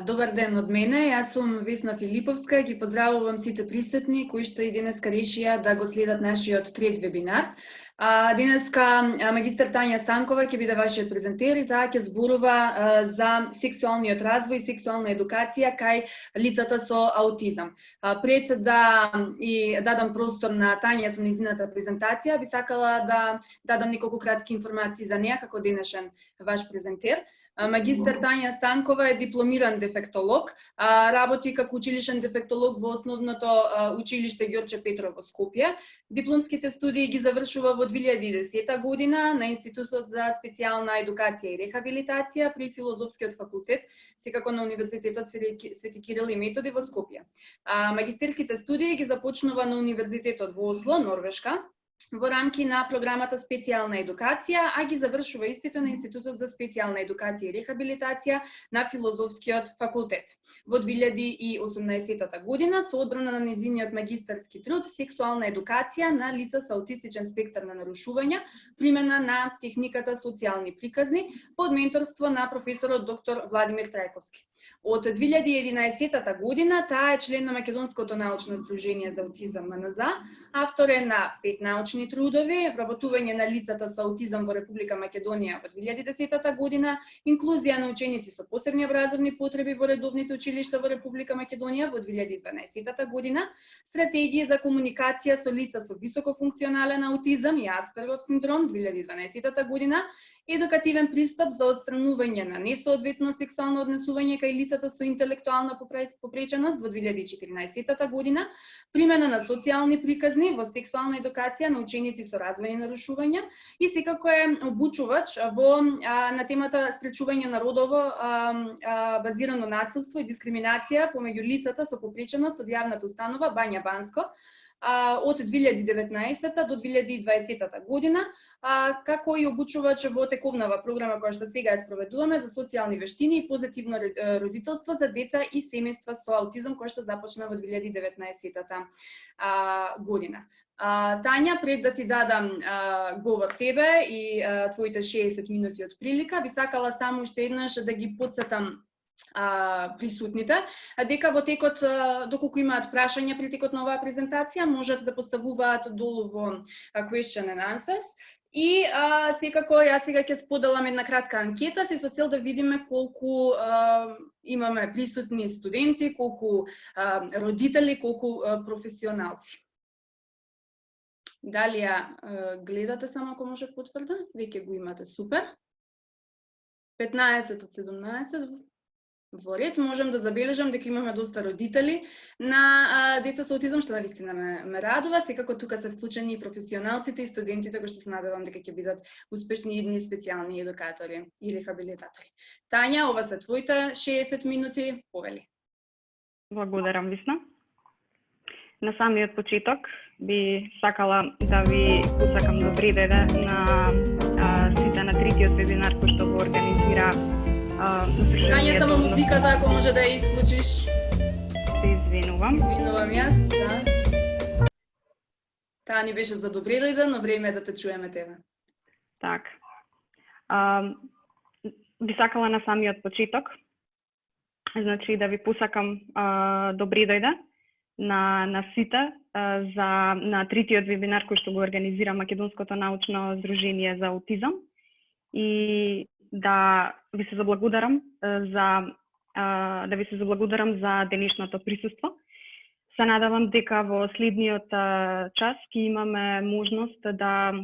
Добар ден од мене, јас сум Весна Филиповска, ги поздравувам сите присутни кои што и денеска решија да го следат нашиот трет вебинар. Денеска магистар Тања Станкова ќе биде вашиот презентер и таа ќе зборува за сексуалниот развој и сексуална едукација кај лицата со аутизам. Пред да и дадам простор на Тања со нејзината презентација, би сакала да дадам неколку кратки информации за неа како денешен ваш презентер. Магистар Тања Станкова е дипломиран дефектолог, работи како училишен дефектолог во основното училиште Ѓорче Петров во Скопје. Дипломските студии ги завршува во 2010 година на Институтот за специјална едукација и рехабилитација при Филозофскиот факултет, секако на Универзитетот Свети Кирил и Методи во Скопје. Магистерските студии ги започнува на Универзитетот во Осло, Норвешка, во рамки на програмата специјална едукација, а ги завршува истите на Институтот за специјална едукација и рехабилитација на Филозофскиот факултет. Во 2018 година со одбрана на нејзиниот магистарски труд Сексуална едукација на лица со аутистичен спектар на нарушувања, примена на техниката социјални приказни под менторство на професорот доктор Владимир Трајковски. Од 2011 година таа е член на Македонското научно здружение за аутизам МНЗ, автор е на 5 научни трудови, вработување на лицата со аутизам во Република Македонија во 2010 година, инклузија на ученици со посебни образовни потреби во редовните училишта во Република Македонија во 2012 година, стратегија за комуникација со лица со високофункционален аутизам и Аспергов синдром 2012 година, едукативен пристап за отстранување на несоодветно сексуално однесување кај лицата со интелектуална попреченост во 2014 година, примена на социјални приказни во сексуална едукација на ученици со развојни нарушувања и секако е обучувач на темата спречување на родово базирано насилство и дискриминација помеѓу лицата со попреченост од јавната установа Бања Банско од 2019 до 2020 година, како и обучувач во тековнава програма која што сега ја спроведуваме за социјални вештини и позитивно родителство за деца и семејства со аутизам, која што започна во 2019 година. Тања, пред да ти дадам говор тебе и твоите 60 минути од прилика, би сакала само уште еднаш да ги потсетам присутните, дека во текот, доколку имаат прашања при текот на оваа презентација, можат да поставуваат долу во question and answers. И секако јас сега ќе споделам една кратка анкета се со цел да видиме колку имаме присутни студенти, колку родители, колку професионалци. Дали ја гледате, само ако може потврда? Веќе го имате, супер. 15 од 17 во ред. Можам да забележам дека имаме доста родители на деца со аутизам, што навистина ме радува. Секако тука се вклучени и професионалците и студентите кои што се надевам дека ќе бидат успешни идни специјални едукатори и рехабилитатори. Тања, ова се твоите 60 минути, повели. Благодарам, Висна. На самиот почеток би сакала да ви посакам добри дене на сите на третиот вебинар кој што го организира Тања, само музиката, ако може да ја исклучиш. Се извинувам. Извинувам јас, да. Таа ни беше за добри ден, но време е да те чуеме тебе. Так. Би сакала на самиот почеток, значи да ви посакам добри дојде на сите на третиот вебинар кој што го организира Македонското научно здружение за аутизам и да ви се заблагодарам за денешното присуство. Се надевам дека во следниот час ќе имаме можност да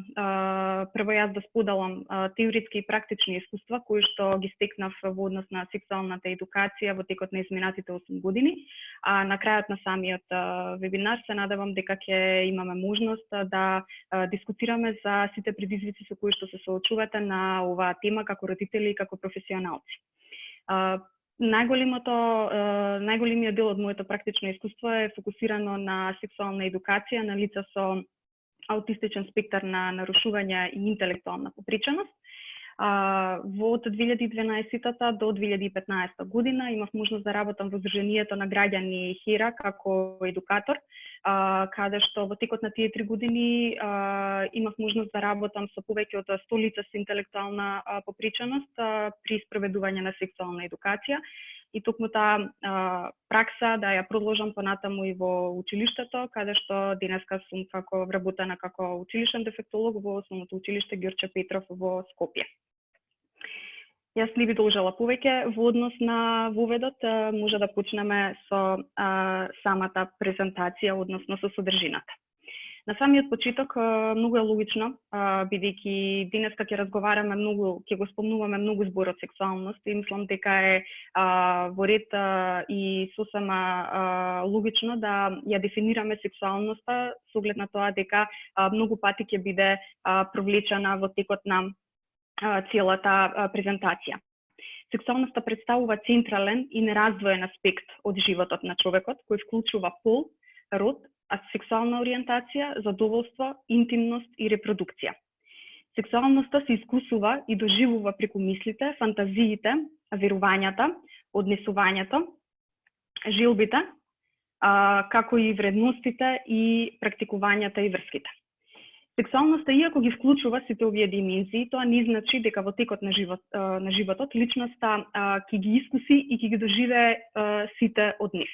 прво јас да споделам теоретски и практични искуства кои што ги стекнав во однос на сексуалната едукација во текот на изминатите 8 години, а на крајот на самиот вебинар се надевам дека ќе имаме можност да дискутираме за сите предизвици со кои што се соочувате на оваа тема како родители и како професионалци. Најголемиот дел од моето практично искуство е фокусирано на сексуална едукација на лица со аутистичен спектар на нарушувања и интелектуална попреченост. Во 2012 до 2015 година имав можност да работам во Здруженијето на граѓани Хера како едукатор, каде што во текот на тие 3 години имав можност да работам со повеќе од 100 лица со интелектуална попреченост при спроведување на сексуална едукација и токму таа пракса да ја продолжам понатаму и во училиштето, каде што денеска сум како вработена како училишен дефектолог во Основното училиште Ѓурче Петров во Скопје. Јас не би должела повеќе во однос на воведот, може да почнеме со самата презентација, односно со содржината. На самиот почеток многу е логично, бидејќи денеска ќе разговараме многу, ќе го спомнуваме многу зборот сексуалност и мислам дека е во ред и сосема логично да ја дефинираме сексуалноста со оглед на тоа дека многу пати ќе биде провлечена во текот на целата презентација. Сексуалноста представува централен и нераздвоен аспект од животот на човекот, кој вклучува пол, род, сексуална ориентација, задоволство, интимност и репродукција. Сексуалноста се искусува и доживува преку мислите, фантазиите, верувањата, однесувањето, желбите, како и вредностите и практикувањата и врските. Сексуалноста, иако ги вклучува сите овие димензии, тоа не значи дека во текот на животот личноста ќе ги искуси и ќе ги доживее сите од нив.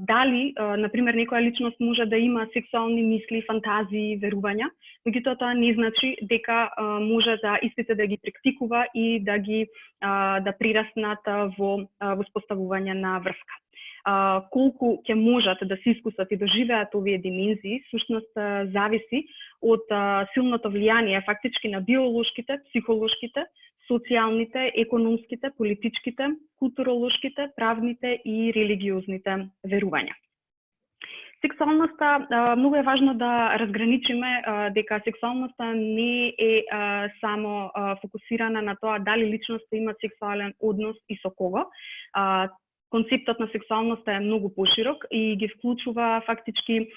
Дали, например, некоја личност може да има сексуални мисли, фантазии, верувања, меѓутоа тоа не значи дека може да истите да ги практикува и да ги да прираснат во воспоставување на врска. Колку ќе можат да се искусат и доживеат овие димензии, всушност зависи од силното влијание фактички на биолошките, психолошките, социјалните, економските, политичките, културолошките, правните и религиозните верувања. Сексуалноста, многу е важно да разграничиме дека сексуалноста не е само фокусирана на тоа дали личноста има сексуален однос и со кого. Концептот на сексуалноста е многу поширок и ги вклучува фактички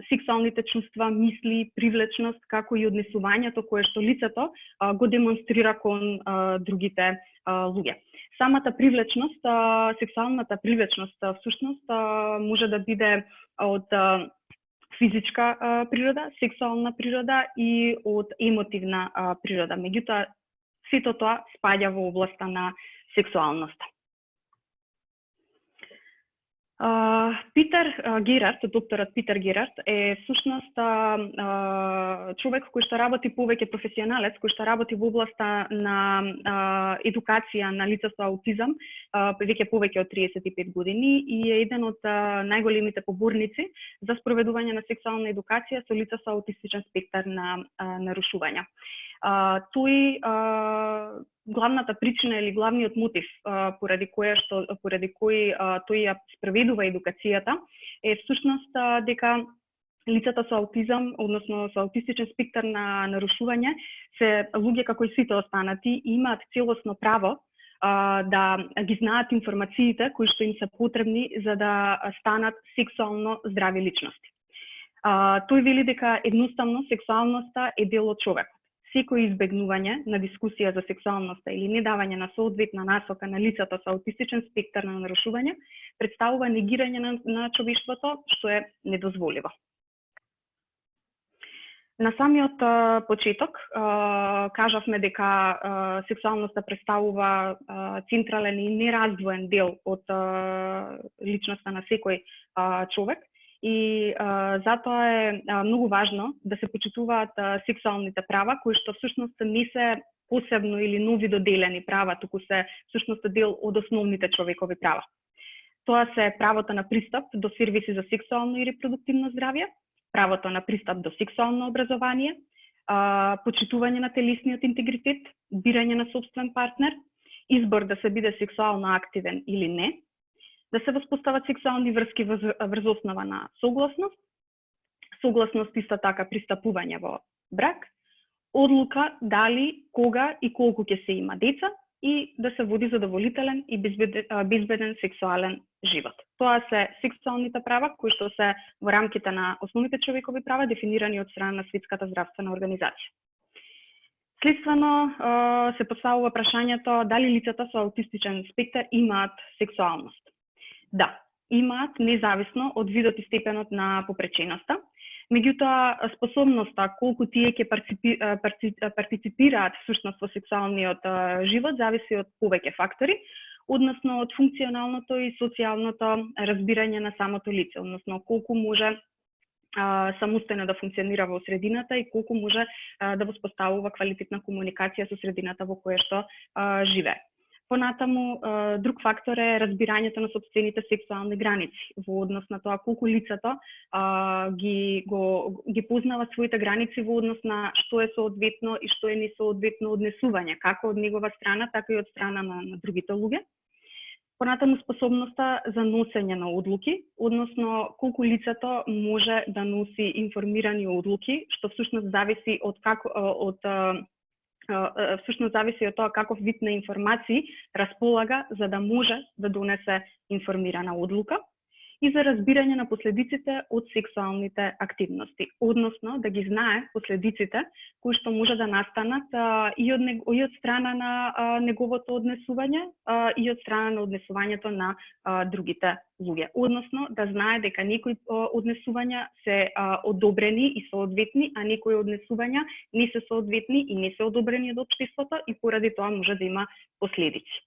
сексуалните чувства, мисли, привлечност, како и однесувањето кое што лицето го демонстрира кон другите луѓе. Самата привлечност, сексуалната привлечност, всушност може да биде од физичка природа, сексуална природа и од емотивна природа. Меѓутоа, сето тоа спаѓа во областа на сексуалноста. Питер Герард, докторот Питер Герард е всушност човек кој што работи повеќе професионалец, кој што работи во областа на едукација на лица со аутизам веќе повеќе од 35 години и е еден од најголемите поборници за спроведување на сексуална едукација со лица со аутистичен спектар на нарушувања. Тој главната причина или главниот мотив поради кој тој ја спроведува едукацијата е всушност дека лицата со аутизам, односно со аутистичен спектар на нарушување, се луѓе како и сите останати и имаат целосно право да ги знаат информациите кои што им се потребни за да станат сексуално здрави личности. Тој вели дека едноставно сексуалноста е дел од човекот. Секој избегнување на дискусија за сексуалноста или недавање на соодветна насока на лицата со аутистичен спектар на нарушување представува негирање на човештвото, што е недозволиво. На самиот почеток кажавме дека сексуалноста представува централен и нераздвоен дел од личноста на секој човек. И затоа е многу важно да се почитуваат сексуалните права, кои што всушност не се посебно или нови доделени права, туку се всушност дел од основните човекови права. Тоа се правото на пристап до сервиси за сексуално и репродуктивно здравје, правото на пристап до сексуално образование, почитување на телесниот интегритет, бирање на собствен партнер, избор да се биде сексуално активен или не, да се воспостават сексуални врски врз основа на согласност исто така пристапување во брак, одлука дали, кога и колку ќе се има деца и да се води задоволителен и безбеден сексуален живот. Тоа се сексуалните права кои што се во рамките на основните човекови права дефинирани од страна на Светската здравствена организација. Следствено се поставува прашањето дали лицата со аутистичен спектар имаат сексуалност. Да, имаат независно од видот и степенот на попреченоста. Меѓутоа, способноста колку тие ќе партиципираат всушност во сексуалниот живот зависи од повеќе фактори, односно од функционалното и социјалното разбирање на самото лице, односно колку може самостојно да функционира во средината и колку може да воспоставува квалитетна комуникација со средината во која што живее. Понатаму, друг фактор е разбирањето на сопствените сексуални граници во однос на тоа колку лицето ги познава своите граници во однос на што е соодветно и што е несоодветно однесување, како од негова страна, така и од страна на другите луѓе. Понатаму способноста за носење на одлуки, односно колку лицето може да носи информирани одлуки, што всушност зависи од зависи од тоа каков вид на информации располага за да може да донесе информирана одлука, и за разбирање на последиците од сексуалните активности, односно да ги знае последиците кои што може да настанат и од страна на неговото однесување и од страна на однесувањето на другите луѓе. Односно да знае дека некои однесувања се одобрени и соодветни, а некои однесувања не се соодветни и не се одобрени од општеството и поради тоа може да има последици.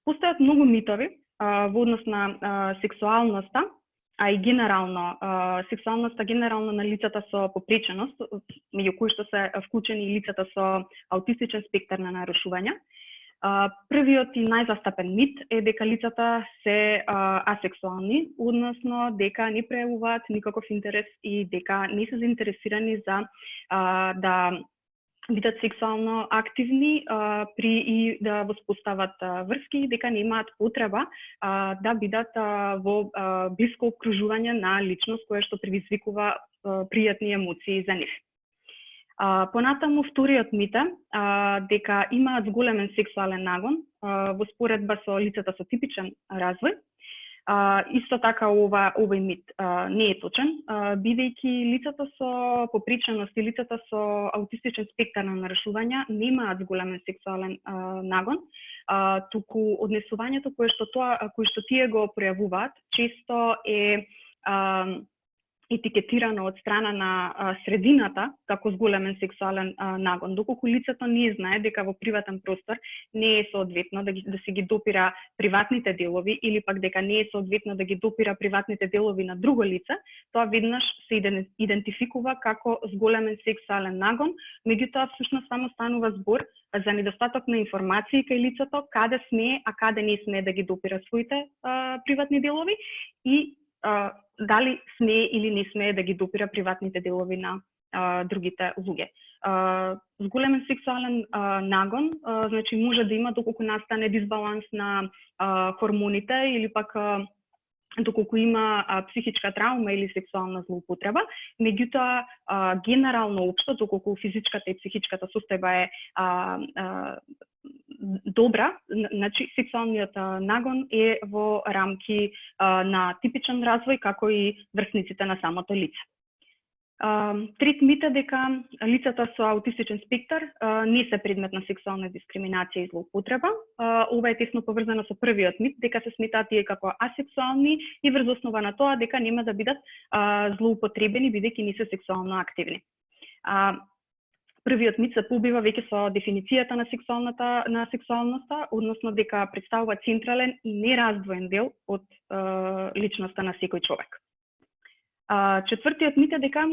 Постојат многу митови во однос на сексуалноста, а и генерално сексуалноста генерално на лицата со попреченост, меѓу кои што се вклучени и лицата со аутистичен спектар на нарушувања. Првиот и најзастапен мит е дека лицата се асексуални, односно дека не пројавуваат никаков интерес и дека не се заинтересирани за да бидат сексуално активни и да воспостават врски, дека немаат потреба да бидат во блиско окружување на личност која што предизвикува пријатни емоции за нив. Понатаму вториот мит е дека имаат зголемен сексуален нагон во споредба со лицата со типичен развој. Исто така овој мит не е точен, бидејќи лицата со попреченост и лицата со аутистичен спектар на нарушувања немаат зголемен сексуален нагон, туку однесувањето кое што тие го пројавуваат често е етикетирано од страна на средината како зголемен сексуален нагон, доколку лицето не знае дека во приватен простор не е соодветно да се ги допира приватните делови или пак дека не е соодветно да ги допира приватните делови на друго лице, тоа веднаш се идентификува како зголемен сексуален нагон, меѓутоа всушност само станува збор за недостаток на информации кај лицето каде смее, а каде не смее да ги допира своите приватни делови и дали смее или не смее да ги допира приватните делови на другите луѓе. Зголемен сексуален нагон, значи може да има доколку настане дисбаланс на хормоните или пак доколку има психичка травма или сексуална злоупотреба, меѓутоа генерално општо, доколку физичката и психичката состојба е добра, значи сексуалниот нагон е во рамки на типичен развој, како и врсниците на самото лице. Трет мит е дека лицата со аутистичен спектар не се предмет на сексуална дискриминација и злоупотреба. Ова е тесно поврзано со првиот мит, дека се сметаат тие како асексуални и врз основа на тоа дека нема да бидат злоупотребени бидејќи не се сексуално активни. Првиот мит се побива веќе со дефиницијата на сексуалноста, односно дека представува централен и нераздвоен дел од личноста на секој човек. Четвртиот мит е дека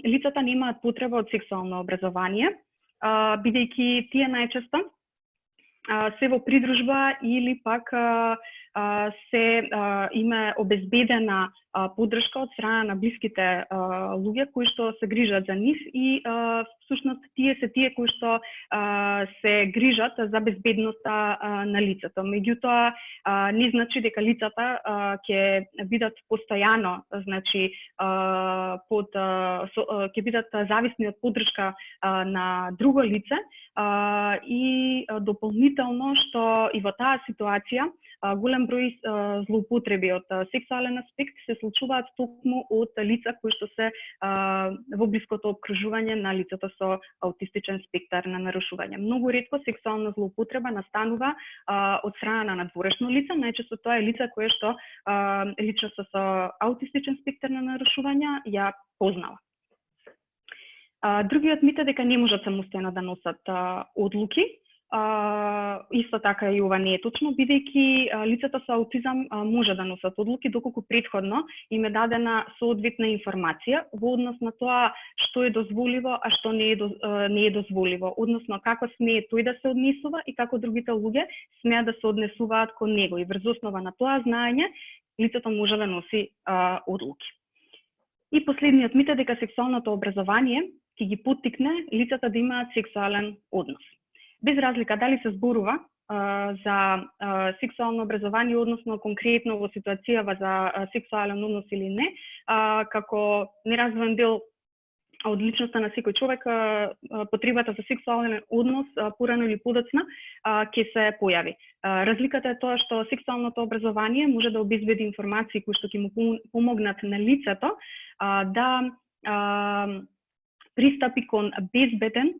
лицата немаат потреба од сексуално образование, бидејќи тие најчесто се во придружба или пак се има обезбедена поддршка од страна на блиските луѓе кои што се грижат за нив и всушност тие се тие кои што се грижат за безбедноста на лицето. Меѓутоа не значи дека лицата ќе бидат постојано, значи ќе бидат зависни од поддршка на друго лице и дополнително што и во таа ситуација голем број злоупотреби од сексуален аспект се случуваат токму од лица кои што се во блиското окружување на лицето со аутистичен спектар на нарушување. Многу ретко сексуална злоупотреба настанува од страна на надворешно лице, најчесто тоа е лице кое што личноста со аутистичен спектар на нарушувања ја познава. Другиот мит е дека не можат самостојно да носат одлуки. исто така и ова не е точно, бидејќи лицата со аутизам може да носат одлуки доколку претходно им е дадена соодветна информација во однос на тоа што е дозволиво, а што не е дозволиво, односно како смее тој да се однесува и како другите луѓе смеат да се однесуваат кон него, и врз основа на тоа знаење лицето може да носи одлуки. И последниот мит е дека сексуалното образование ќе ги поттикне лицата да имаат сексуален однос. Без разлика дали се зборува за сексуално образование, односно конкретно во ситуацијава за сексуален однос или не, како нераздвоен дел од личноста на секој човек, потребата за сексуален однос порано или подоцна ќе се појави. Разликата е тоа што сексуалното образование може да обезбеди информации кои што ќе му помогнат на лицето да пристапи кон безбеден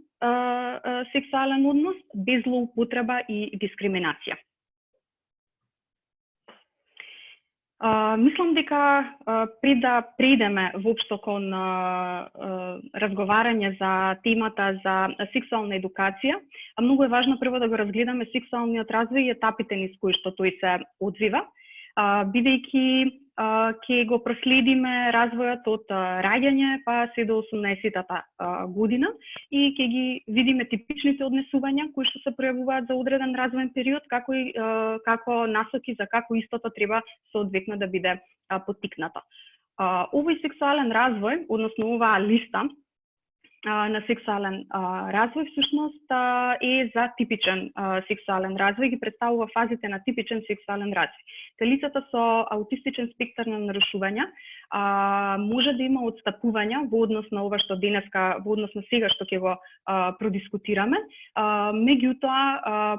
сексуален однос, без злоупотреба и дискриминација. Мислам дека пред да преидеме воопшто кон разговарање за темата за сексуална едукација, многу е важно прво да го разгледаме сексуалниот развој и етапите низ кои што тој се одвива, бидејќи ќе го проследиме развојот од раѓање па се до 18-та година и ќе ги видиме типичните однесувања кои што се пројавуваат за одреден развоен период, како насоки за како истото треба соодветно да биде поттикнато. Овој сексуален развој, односно оваа листа на сексуален развој всушност е за типичен сексуален развој, ги представува фазите на типичен сексуален развој. Лицата со аутистичен спектар на нарушувања може да има отстапувања во однос на ова што денеска, во однос на сега што ќе го продискутираме, меѓутоа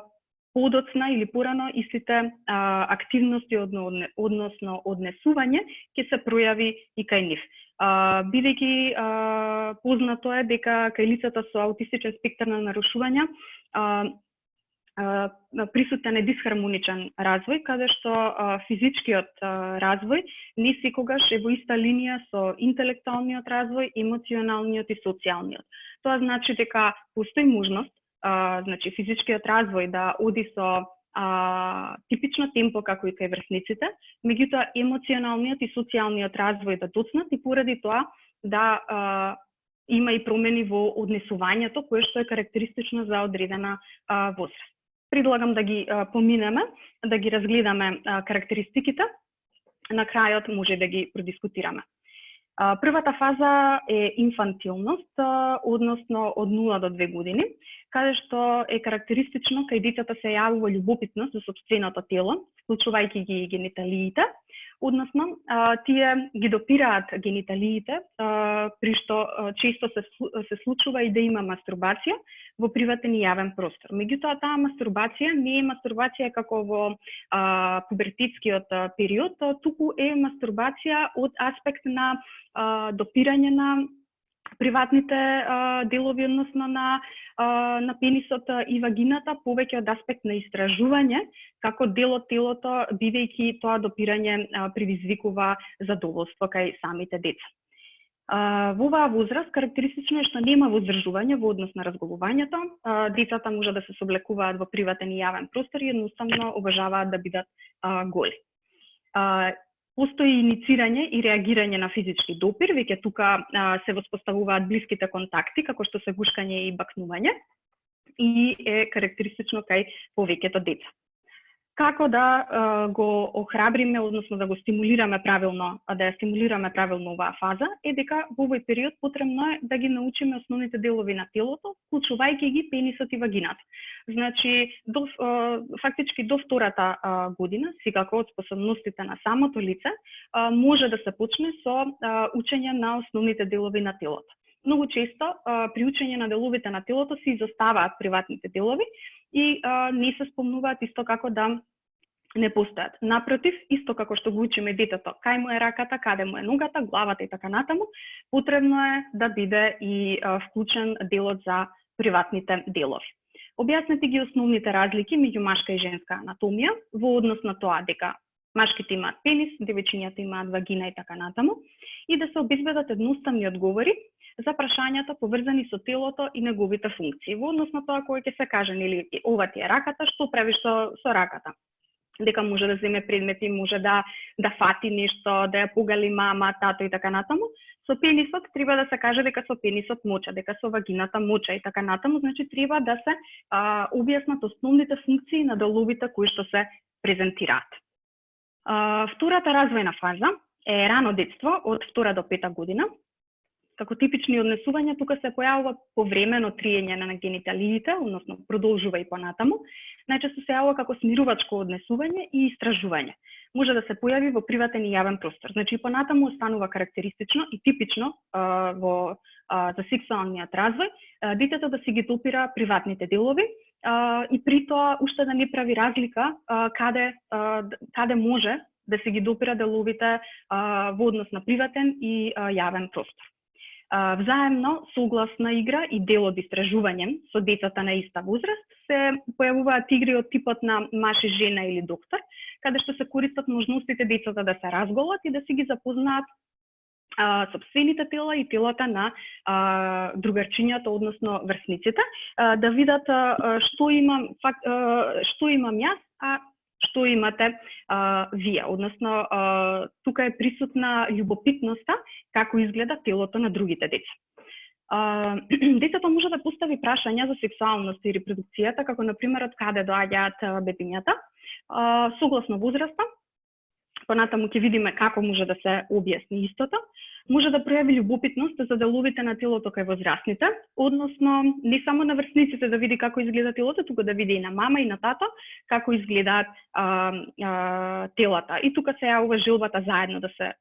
подоцна или порано истите активности односно однесување ќе се пројави и кај нив. Бидејќи познато е дека кај лицата со аутистичен спектар на нарушувања присутен е дисхармоничен развој, каде што физичкиот развој не секогаш е во иста линија со интелектуалниот развој, емоционалниот и социјалниот. Тоа значи дека постои можност, значи физичкиот развој да оди со типично темпо како и кај врсниците, меѓутоа емоционалниот и социјалниот развој да доцнат и поради тоа да има и промени во однесувањето кое што е карактеристично за одредена возраст. Предлагам да ги поминеме, да ги разгледаме карактеристиките, на крајот може да ги продискутираме. Првата фаза е инфантилност, односно од 0 до 2 години, каде што е карактеристично кај децата се јавува љубопитност за сопственото тело, вклучувајќи ги гениталиите, односно тие ги допираат гениталиите, при што често се случува и да има мастурбација во приватен и јавен простор. Меѓутоа таа мастурбација не е мастурбација како во пубертетскиот период, туку е мастурбација од аспект на допирање на приватните делови, односно на пенисот и вагината, повеќе од аспект на истражување, како дел од телото, бидејќи тоа допирање предизвикува задоволство кај самите деца. Во оваа возраст карактеристично е што нема воздржување во однос на разголувањето. Децата може да се соблекуваат во приватен и јавен простор и едноставно обожаваат да бидат голи. Постои иницирање и реагирање на физички допир, веќе тука се воспоставуваат блиските контакти, како што се гушкање и бакнување, и е карактеристично кај повеќето деца. Како да го охрабриме, односно да го стимулираме правилно, да ја стимулираме правилно оваа фаза, е дека во овој период потребно е да ги научиме основните делови на телото, вклучувајќи ги пенисот и вагината. Значи, фактички до втората година, секако од способностите на самото лице, може да се почне со учење на основните делови на телото. Многу често при учење на деловите на телото се изоставаат приватните делови и не се спомнуваат исто како да не постојат. Напротив, исто како што го учиме детето, кај му е раката, каде му е ногата, главата и така натаму, потребно е да биде и вклучен делот за приватните делови. Објаснете ги основните разлики меѓу машка и женска анатомија во однос на тоа дека машките имаат пенис, девојчињата имаат вагина и така натаму, и да се обезбедат едноставни одговори за прашањата поврзани со телото и неговите функции. Во однос на тоа кој ќе се каже, нели, ова ти е раката, што правиш со раката? Дека може да земе предмети, може да фати нешто, да ја погали мама, тато и така натаму. Со пенисот треба да се каже дека со пенисот моча, дека со вагината моча и така натаму, значи треба да се објаснат основните функции на деловите кои што се презентираат. Втората развојна фаза е рано детство од 2 до 5 година. Како типични однесувања тука се појавува повремено триење на гениталиите, односно продолжува и понатаму. Најчесто се јавува како смирувачко однесување и истражување. Може да се појави во приватен и јавен простор. Значи понатаму останува карактеристично и типично за сексуалниот развој детето да си ги допира приватните делови и при тоа уште да не прави разлика каде може да се ги допира деловите во однос на приватен и јавен простор. Взаемно согласна игра и дел од истражување со децата на иста возраст се појавуваат игри од типот на маж и жена или доктор, каде што се користат можностите децата да се разголат и да си ги запознаат сопствените тела и телата на другарчињата, односно врсниците, да видат што имам јас, а што имате вие. Односно, тука е присутна љубопитноста како изгледа телото на другите деца. Детето може да постави прашања за сексуалност и репродукцијата, како например од каде доаѓаат бебињата, согласно возраста. Понатаму ќе видиме како може да се објасни истото. Може да пројави љубопитност за деловите на телото кај возрастните, односно не само на врсниците да види како изгледа телото, туку да види и на мама и на тато како изгледаат телата. И тука се јавува желбата заедно да се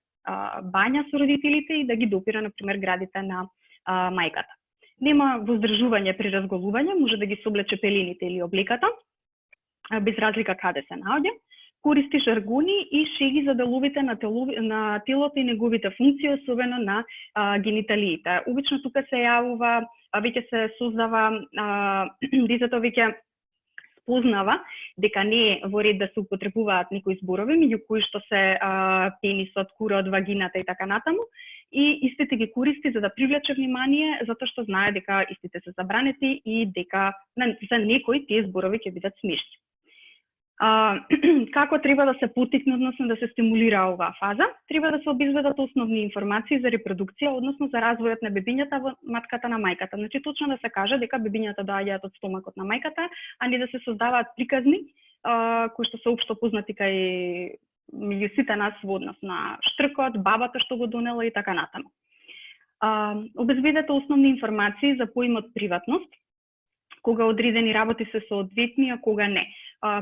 бања со родителите и да ги допира, например, градите на мајката. Нема воздржување при разголување, може да ги соблече пелените или облеката, без разлика каде се наоѓа. Користи жаргони и шеги за деловите на телото и неговите функции, особено на гениталиите. Обично тука се јавува, веќе се создава, детето веќе спознава дека не е во ред да се употребуваат некои зборови, меѓу кои што се пенисот, курот, вагината и така натаму, и истите ги користи за да привлече внимание, затоа што знае дека истите се забранети и дека за некои тие зборови ќе бидат смешни. Како треба да се поттикне, односно да се стимулира оваа фаза? Треба да се обезбедат основни информации за репродукција, односно за развојот на бебињата во матката на мајката. Значи точно да се каже дека бебињата доаѓаат од стомакот на мајката, а не да се создаваат приказни кои што се општо познати кај меѓу сите нас во однос на штркот, бабата што го донела и така натаму. Обезбедете основни информации за поимот приватност, кога одредени работи се соодветни, а кога не.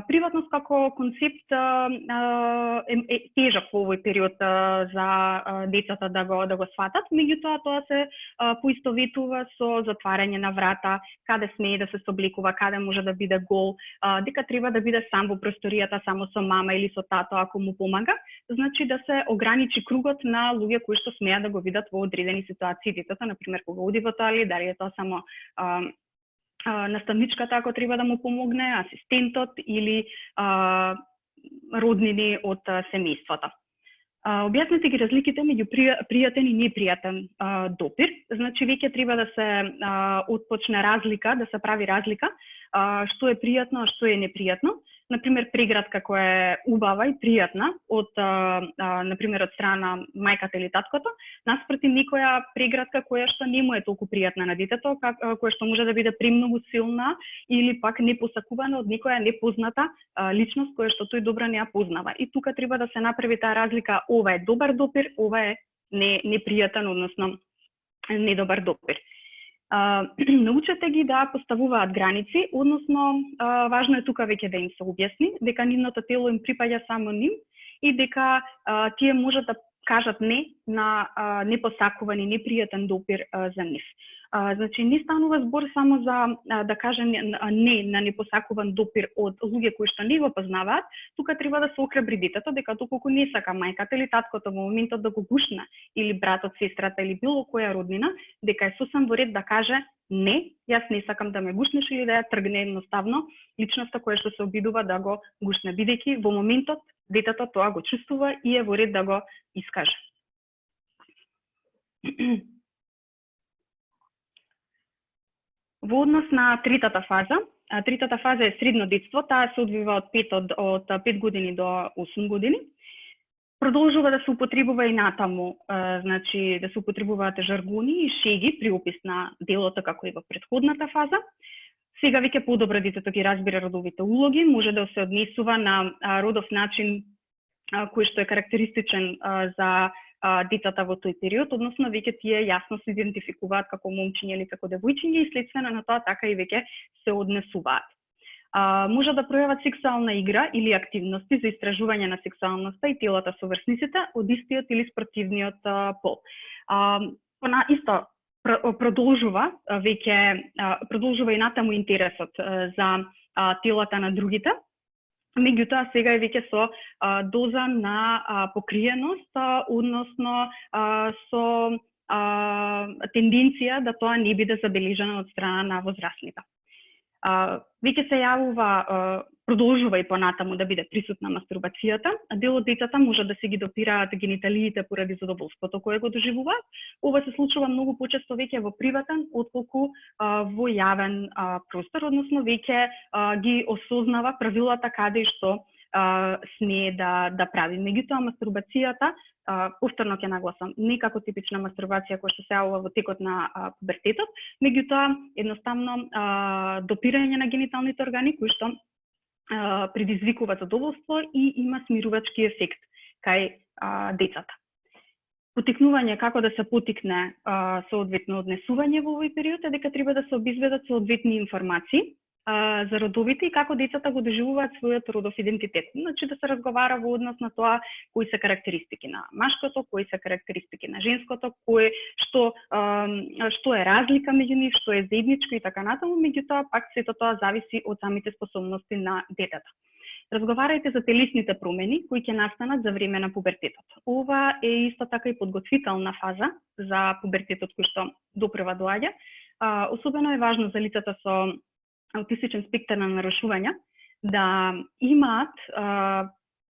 Приватност како концепт е тежок во овој период за децата да го сватат, меѓутоа тоа се поистоветува со затварање на врата, каде смее да се соблекува, каде може да биде гол, дека треба да биде сам во просторијата само со мама или со тато ако му помага, значи да се ограничи кругот на луѓе кои што смеат да го видат во одредени ситуации детето, например кога оди во тоалет, дали е тоа само наставничката ако треба да му помогне, асистентот или роднини од семејството. Објаснете ги разликите меѓу пријатен и непријатен допир. Значи веќе треба да се отпочне разлика, да се прави разлика што е пријатно, а што е непријатно. Например, прегратка која е убава и пријатна од например од страна мајката или таткото, наспроти некоја прегратка која што не му е толку пријатна на детето, која што може да биде премногу силна или пак непосакувана од некоја непозната личност која што тој добро не ја познава. И тука треба да се направи таа разлика, ова е добар допир, ова е непријатен, односно недобар допир. Научете ги да поставуваат граници, односно важно е тука веќе да им се објасни дека нивното тело им припаѓа само нив и дека тие можат да кажат не на непосакуван и непријатен допир за нив. Значи не станува збор само за да каже не на непосакуван допир од луѓе кои што не го познаваат, тука треба да се охрабри детето дека доколку не сака мајката или таткото во моментот да го гушне или братот, сестрата или било која роднина, дека е сосем во ред да каже не, јас не сакам да ме гушнеш или да ја тргне едноставно личноста која што се обидува да го гушне, бидејќи во моментот детето тоа го чувствува и е во ред да го искаже. Во однос на третата фаза е средно детство, таа се одвива од 5 години до 8 години. Продолжува да се употребува и натаму, значи да се употребуваат жаргони и шеги при опис на делото како и во претходната фаза. Сега веќе подобро детето ги разбира родовите улоги, може да се однесува на родов начин кој што е карактеристичен за децата во тој период, односно веќе тие јасно се идентификуваат како момчиња или како девојчиња и следствено на тоа така и веќе се однесуваат. Може да пројават сексуална игра или активности за истражување на сексуалноста и телата со врсниците од истиот или спротивниот пол. Исто продолжува и натаму интересот за телата на другите. Меѓутоа сега е веќе со доза на покриеност, односно со тенденција да тоа не биде забележано од страна на возрастните. Веќе се јавува, продолжува и понатаму да биде присутна мастурбацијата. Дел од децата може да се ги допираат гениталиите поради задоволството кое го доживуваат. Ова се случува многу почесто веќе во приватен отколку во јавен простор, односно веќе ги осознава правилата каде што смее да прави. Меѓутоа мастурбацијата, повторно ќе нагласам, не како типична мастурбација која што се јавува во текот на пубертетот, меѓутоа едноставно допирање на гениталните органи кои што предизвикува задоволство и има смирувачки ефект кај децата. Потикнување како да се потикне соодветно однесување во овој период е дека треба да се обезбедат соодветни информации за родовите и како децата го доживуваат својот родов идентитет. Значи да се разговара во однос на тоа кои се карактеристики на машкото, кои се карактеристики на женското, што е разлика меѓу нив, што е заедничко и така натаму, меѓутоа пак сето тоа зависи од самите способности на детето. Разговарајте за телесните промени кои ќе настанат за време на пубертетот. Ова е исто така и подготвителна фаза за пубертетот кој што допрева доаѓа. Особено е важно за лицата со аутистичен спектар на нарушувања да имаат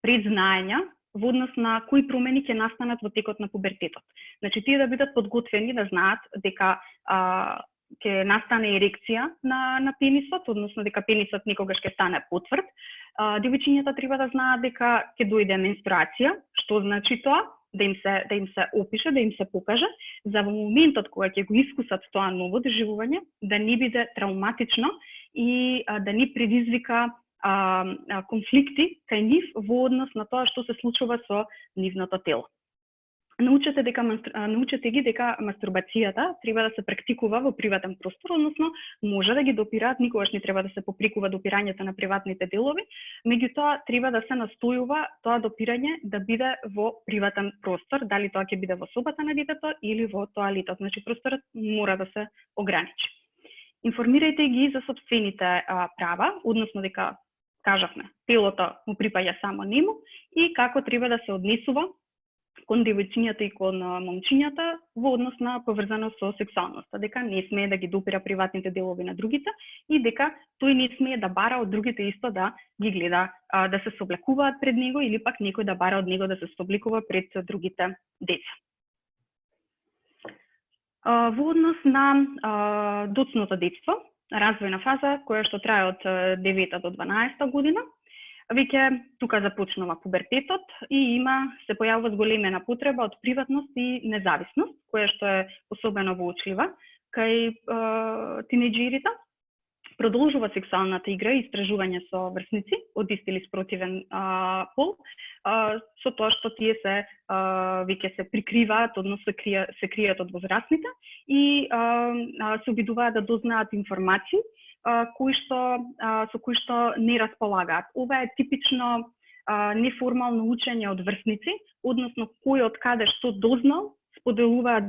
предзнаења во однос на кои промени ќе настанат во текот на пубертетот. Значи тие да бидат подготвени да знаат дека ќе настане ерекција на пенисот, односно дека пенисот некогаш ќе стане потврд. Девојчињата треба да знаат дека ќе дојде менструација, што значи тоа да им се опише, да им се покаже, за во моментот кога ќе го искусат тоа ново доживување, да не биде травматично и да не предизвика конфликти кај нив во однос на тоа што се случува со нивното тело. Научете ги дека мастурбацијата треба да се практикува во приватен простор, односно може да ги допираат, никогаш не треба да се попрекува допирањето на приватните делови, меѓутоа треба да се настојува тоа допирање да биде во приватен простор, дали тоа ќе биде во собата на детето или во тоалетот, значи просторот мора да се ограничи. Информирајте ги за сопствените права, односно дека кажавме, телото му припаѓа само нему и како треба да се однесува кон девојчињата и кон момчињата во однос на поврзано со сексуалноста, дека не смее да ги допира приватните делови на другите и дека тој не смее да бара од другите исто да ги гледа, да се собликуваат пред него или пак некој да бара од него да се собликува пред другите деца. Во однос на доцното детство, развојна фаза која што трае од 9 до 12 година, веќе тука започнува пубертетот и се појавува зголемена потреба од приватност и независност, која што е особено воочлива кај тинеџерите. Продолжува сексуалната игра и истражување со врсници од ист или спротивен пол, со тоа што тие веќе се прикриваат, односно се кријат од возрастните и се обидуваат да дознаат информации со кои што не располагаат. Ова е типично неформално учење од врсници, односно кој од каде што дознал споделуваат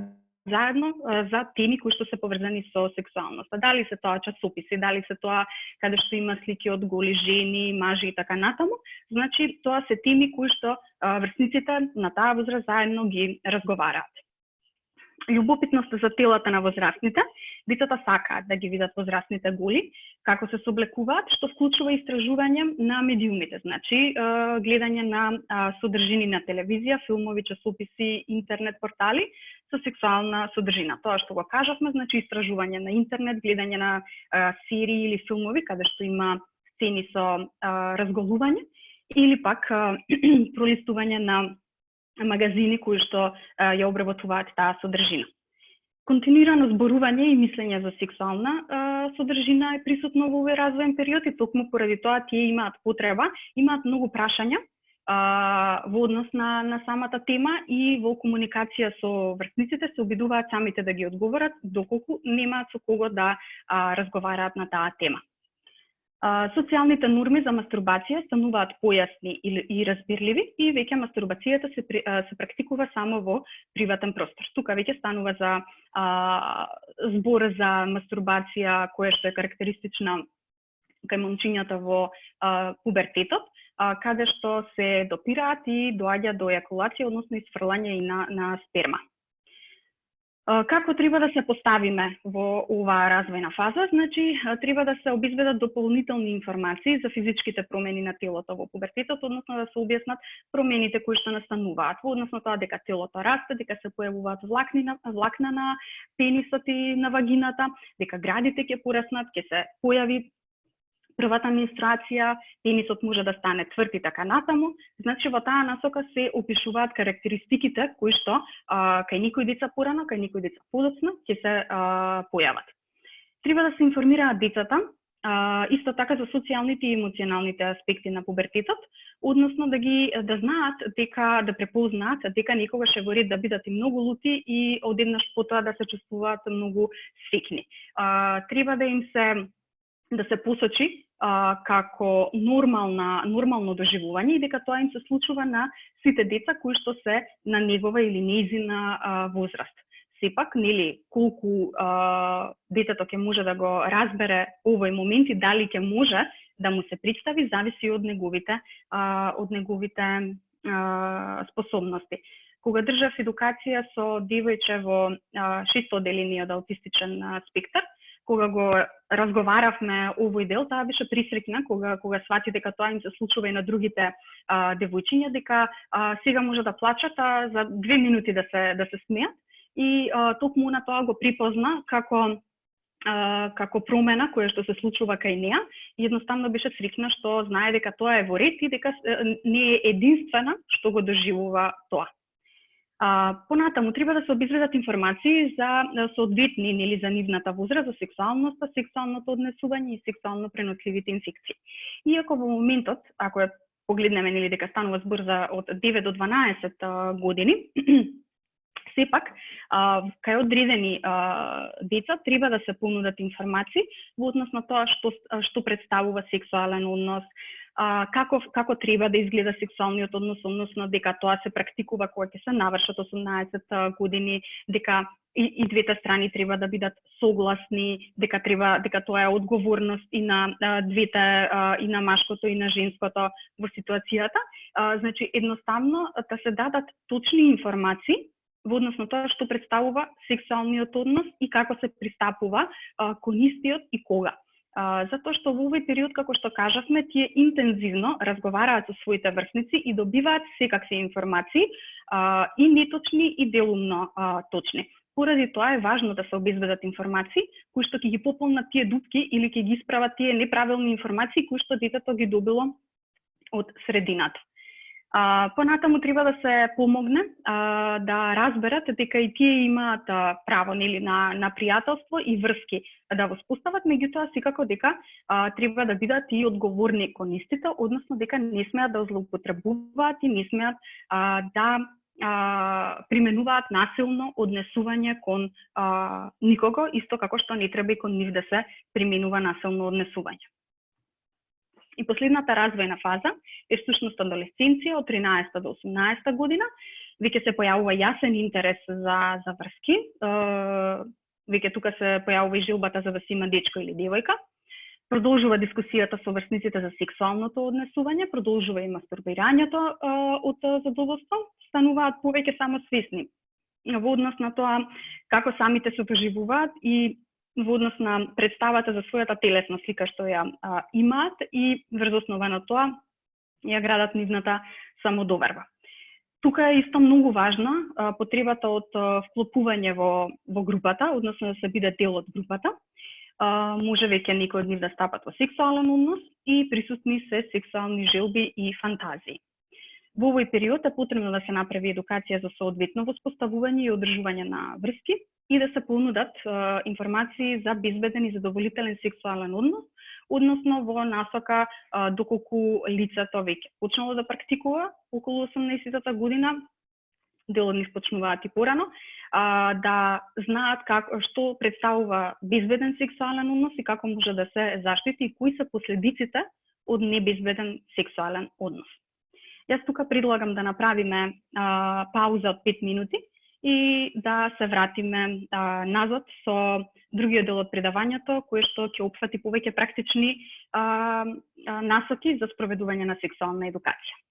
заедно за теми кои што се поврзани со сексуалноста. Дали се тоа часописи, дали се тоа каде што има слики од голи жени, мажи и така натаму. Значи, тоа се теми кои што врсниците на таа возраст заедно ги разговараат. Љубопитноста за телата на возрастните Децата сакаат да ги видат возрастните голи, како се сооблекуваат, што вклучува истражување на медиумите, значи гледање на содржини на телевизија, филмови, часописи, интернет портали со сексуална содржина. Тоа што го кажавме, значи истражување на интернет, гледање на серии или филмови каде што има сцени со разголување, или пак пролистување на магазини кои што ја обработуваат таа содржина. Континуирано зборување и мислење за сексуална содржина е присутно во овој развоен период и токму поради тоа тие имаат потреба, имаат многу прашања во однос на самата тема и во комуникација со врсниците се обидуваат самите да ги одговорат, доколку немаат со кого да разговараат на таа тема. Социјалните норми за мастурбација стануваат појасни и разбирливи и веќе мастурбацијата се практикува само во приватен простор. Тука веќе станува за збор за мастурбација која што е карактеристична кај момчињата во пубертетот, каде што се допираат и доаѓа до ејакулација, односно исфрлање и на сперма. Како треба да се поставиме во оваа развојна фаза? Значи, треба да се обезбедат дополнителни информации за физичките промени на телото во пубертетот, односно да се објаснат промените кои што настануваат, во однос на тоа дека телото расте, дека се појавуваат влакна на пенисот и на вагината, дека градите ќе пораснат, ќе се појави првата менструација, пенисот може да стане тврд и така натаму. Значи, во таа насока се опишуваат карактеристиките кои што кај никои деца порано, кај никои деца подоцна ќе се појават. Треба да се информираат децата, исто така за социјалните и емоционалните аспекти на пубертетот, односно да знаат дека да препознаат дека некогаш е во ред да бидат и многу лути и одеднаш потоа да се чувствуваат многу свекни. Треба да се посочи како нормално доживување и дека тоа им се случува на сите деца кои што се на негова или нејзина возраст. Сепак, нели, колку детето ќе може да го разбере овој момент и дали ќе може да му се представи, зависи од неговите способности. Кога држав едукација со девојче во 6-то одделение од аутистичен спектар, кога го разговаравме овој дел, таа беше присреќна кога свати дека тоа им се случува и на другите девојчиња, дека сега може да плачат, а за 2 минути да се смеат и токму на тоа го припозна како промена која што се случува кај неа и едноставно беше среќна што знае дека тоа е во ред и дека не е единствена што го доживува тоа. Понатаму треба да се обезбедат информации за соодветни нели за нивната возраст, за сексуалноста, сексуалното однесување и сексуално преносливите инфекции. Иако во моментот, ако ја погледнеме нели дека станува збор за од 9 до 12 години, сепак кај одредени деца треба да се понудат информации во однос на тоа што представува сексуален однос, како треба да изгледа сексуалниот однос, односно дека тоа се практикува кога ќе се навршат 18 години, дека и двете страни треба да бидат согласни, дека тоа е одговорност и на двете, и на машкото и на женското во ситуацијата. Значи, едноставно да се дадат точни информации во однос на тоа што представува сексуалниот однос и како се пристапува кон истиот и кога. Затоа што во овој период, како што кажавме, тие интензивно разговараат со своите врсници и добиваат секакви информации, и неточни и делумно точни. Поради тоа е важно да се обезбедат информации кои што ќе ги пополнат тие дупки или ќе ги исправат тие неправилни информации кои што детето ги добило од средината. Понатаму треба да се помогне да разберат дека и тие имаат право нели на пријателство и врски да воспостават, меѓутоа секако дека треба да бидат и одговорни кон истите, односно дека не смеат да злоупотребуваат и не смеат да применуваат насилно однесување кон никого, исто како што не треба и кон нив да се применува насилно однесување. И последната развојна фаза е всушност адолесценција од 13 до 18 година. Веќе се појавува јасен интерес за врски. Веќе тука се појавува и желбата за да се има дечко или девојка. Продолжува дискусијата со врсниците за сексуалното однесување, продолжува и мастурбирањето од задоволство, стануваат повеќе самосвесни во однос на тоа како самите се доживуваат и во однос на представата за својата телесна слика што ја имаат и врз основа на тоа ја градат нивната самодоверба. Тука е исто многу важна потребата од вклопување во групата, односно да се биде дел од групата. Може веќе некој од нив да стапат во сексуален однос и присутни се сексуални желби и фантазии. Во овој период е потребно да се направи едукација за соодветно воспоставување и одржување на врски и да се понудат информации за безбеден и задоволителен сексуален однос, односно во насока доколку лицето веќе почнало да практикува околу 18-та година, дел од нив почнуваат и порано, да знаат што представува безбеден сексуален однос и како може да се заштити и кои се последиците од небезбеден сексуален однос. Јас тука предлагам да направиме пауза од 5 минути и да се вратиме назад со другиот дел од предавањето, кое што ќе опфати повеќе практични насоки за спроведување на сексуална едукација.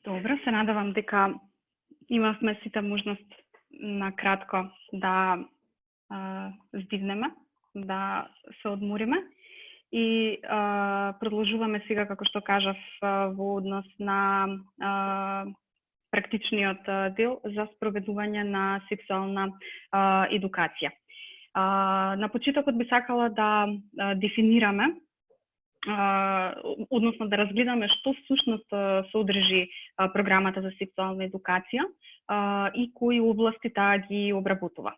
Добро, се надевам дека имавме сите можност на кратко да здивнеме, да се одмориме и продолжуваме сега, како што кажав, во однос на практичниот дел за спроведување на сексуална едукација. На почетокот би сакала да дефинираме, односно да разгледаме што всушност содржи програмата за сексуална едукација и кои области таа ги обработува.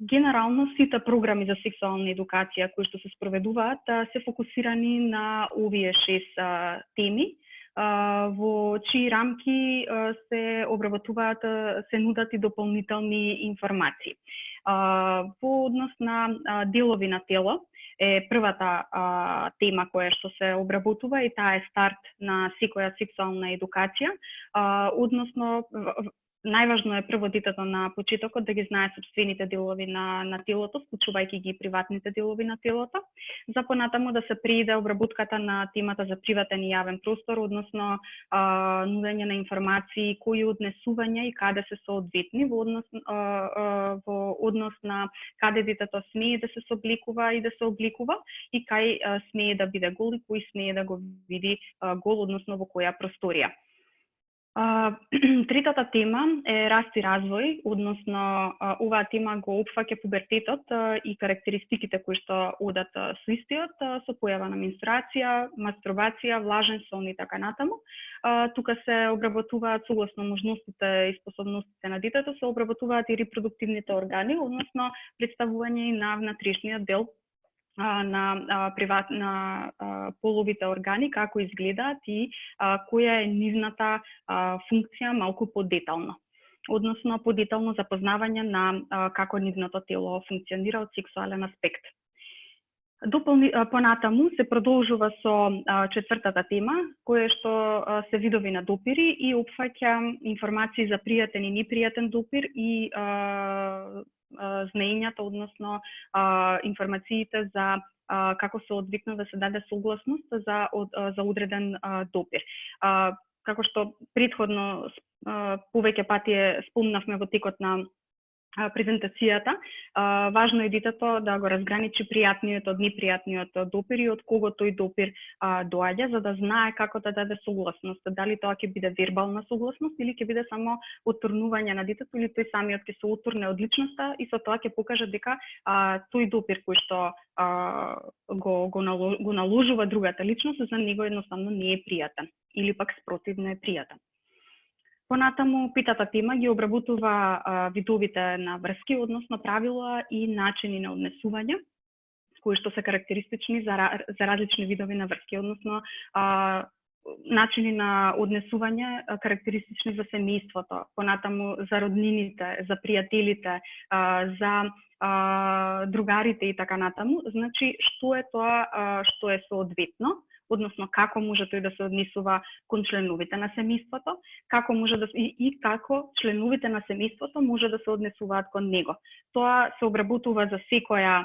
Генерално сите програми за сексуална едукација кои што се спроведуваат се фокусирани на овие 6 теми, во чии рамки се обработуваат, се нудат и дополнителни информации. Во однос на делови на тело е првата тема која што се обработува и таа е старт на секоја сексуална едукација, односно најважно е прво детето на почетокот да ги знае сопствените делови на телото, вклучувајќи ги приватните делови на телото. За понатаму да се преиде обработката на темата за приватен и јавен простор, односно нудење на информации, кои однесувања и каде се соодветни во однос на каде детето смее да се собликува и да се обликува и кај смее да биде гол и кој смее да го види гол, односно во која просторија. Третата тема е раст и развој, односно оваа тема го опфаќа пубертетот и карактеристиките кои што одат со истиот, со појава на менструација, мастурбација, влажен сон и така натаму. Тука се обработуваат согласно можностите и способностите на детето, се обработуваат и репродуктивните органи, односно представување на внатрешниот дел на половите органи, како изгледаат и која е нивната функција малку подетално. Односно подетално запознавање на како нивното тело функционира од сексуален аспект. Понатаму се продолжува со четвртата тема, која што се видови на допири и опфаќа информации за пријатен и непријатен допир и знаењата, односно информациите за како се одвикна да се даде согласност за одреден допир. Како што претходно повеќе пати спомнавме во текот на презентацијата, важно е детето да го разграничи пријатниот од непријатниот допир и од кого тој допир доаѓа, за да знае како да даде согласност, дали тоа ќе биде вербална согласност или ќе биде само отурнување на детето или тој самиот ќе се отурне од личноста и со тоа ќе покаже дека тој допир кој што го наложува другата личност за него едноставно не е пријатен или пак спротивно е пријатен. Понатаму, петата тема ги обработува видовите на врски, односно правила и начини на однесување, кои што се карактеристични за различни видови на врски, односно начини на однесување карактеристични за семејството, понатаму за роднините, за пријателите, за другарите и така натаму. Значи, што е тоа што е соодветно, односно како може тој да се однесува кон членовите на семејството, како може да и како членовите на семејството може да се однесуваат кон него. Тоа се обработува за секој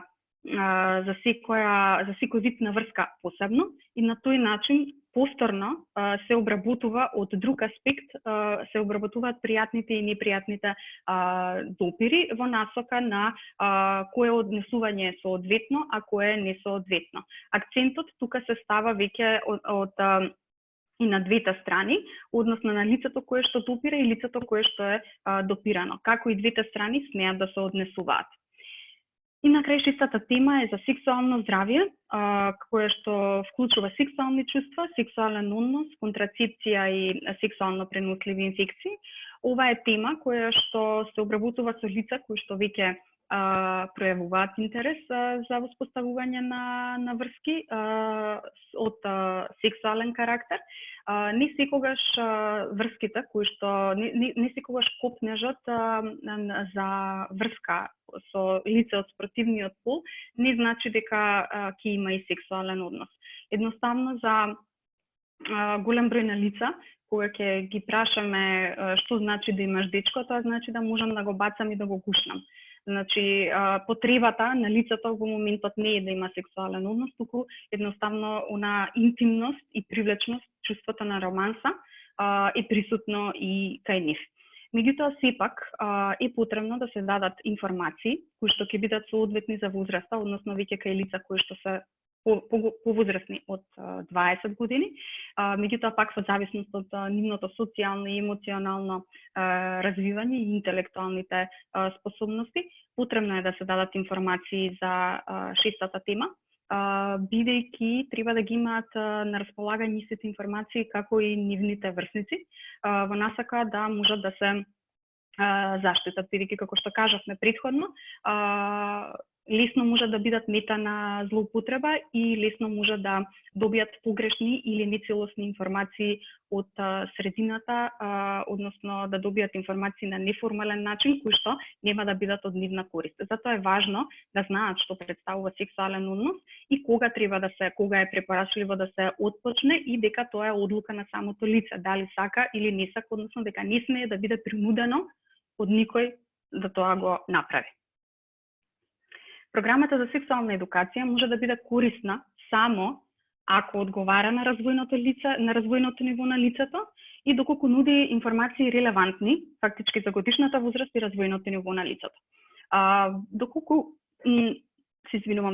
вид на врска посебно и на тој начин повторно се обработува од друг аспект, се обработуваат пријатните и непријатните допири во насока на кое однесување е соодветно, а кое е несоодветно. Акцентот тука се става веќе од и на двете страни, односно на лицето кое што допира и лицето кое што е допирано, како и двете страни смеат да се однесуваат. И на крај шестата тема е за сексуално здравје, кое што вклучува сексуални чувства, сексуален однос, контрацепција и сексуално преносливи инфекции. Ова е тема која што се обработува со лица кои што веќе пројавуваат интерес за воспоставување на врски од сексуален карактер. Не секогаш врските кои што не секогаш копнежот за врска со лице од спротивниот пол не значи дека ќе има и сексуален однос. Едноставно за голем број на лица кога ќе ги прашаме што значи да имаш дечко, тоа значи да можам да го бацам и да го гушнам. Значи, потребата на лицето во моментот не е да има сексуален однос, туку едноставно она интимност и привлечност, чувството на романса, е присутно и кај нив. Меѓутоа, сепак е потребно да се дадат информации кои што ќе бидат соодветни за возраста, односно веќе кај лица кои што се повозрастни од 20 години, меѓутоа пак во зависност од нивното социјално и емоционално развивање и интелектуалните способности, потребно е да се дадат информации за шестата тема, бидејќи треба да ги имаат на располагање сите информации како и нивните врсници, во насака да можат да се заштитат, бидејќи како што кажавме претходно, лесно може да бидат мета на злоупотреба и лесно може да добијат погрешни или нецелосни информации од средината, односно да добијат информации на неформален начин, кои што нема да бидат од нивна корист. Затоа е важно да знаат што представува сексуален однос и кога е препорачливо да се отпочне и дека тоа е одлука на самото лице, дали сака или не сака, односно дека не смее да биде принудено од никој да тоа го направи. Програмата за сексуална едукација може да биде корисна само ако одговара на развојното ниво на лицето и доколку нуди информации релевантни фактички за годишната возраст и развојното ниво на лицето. Доколку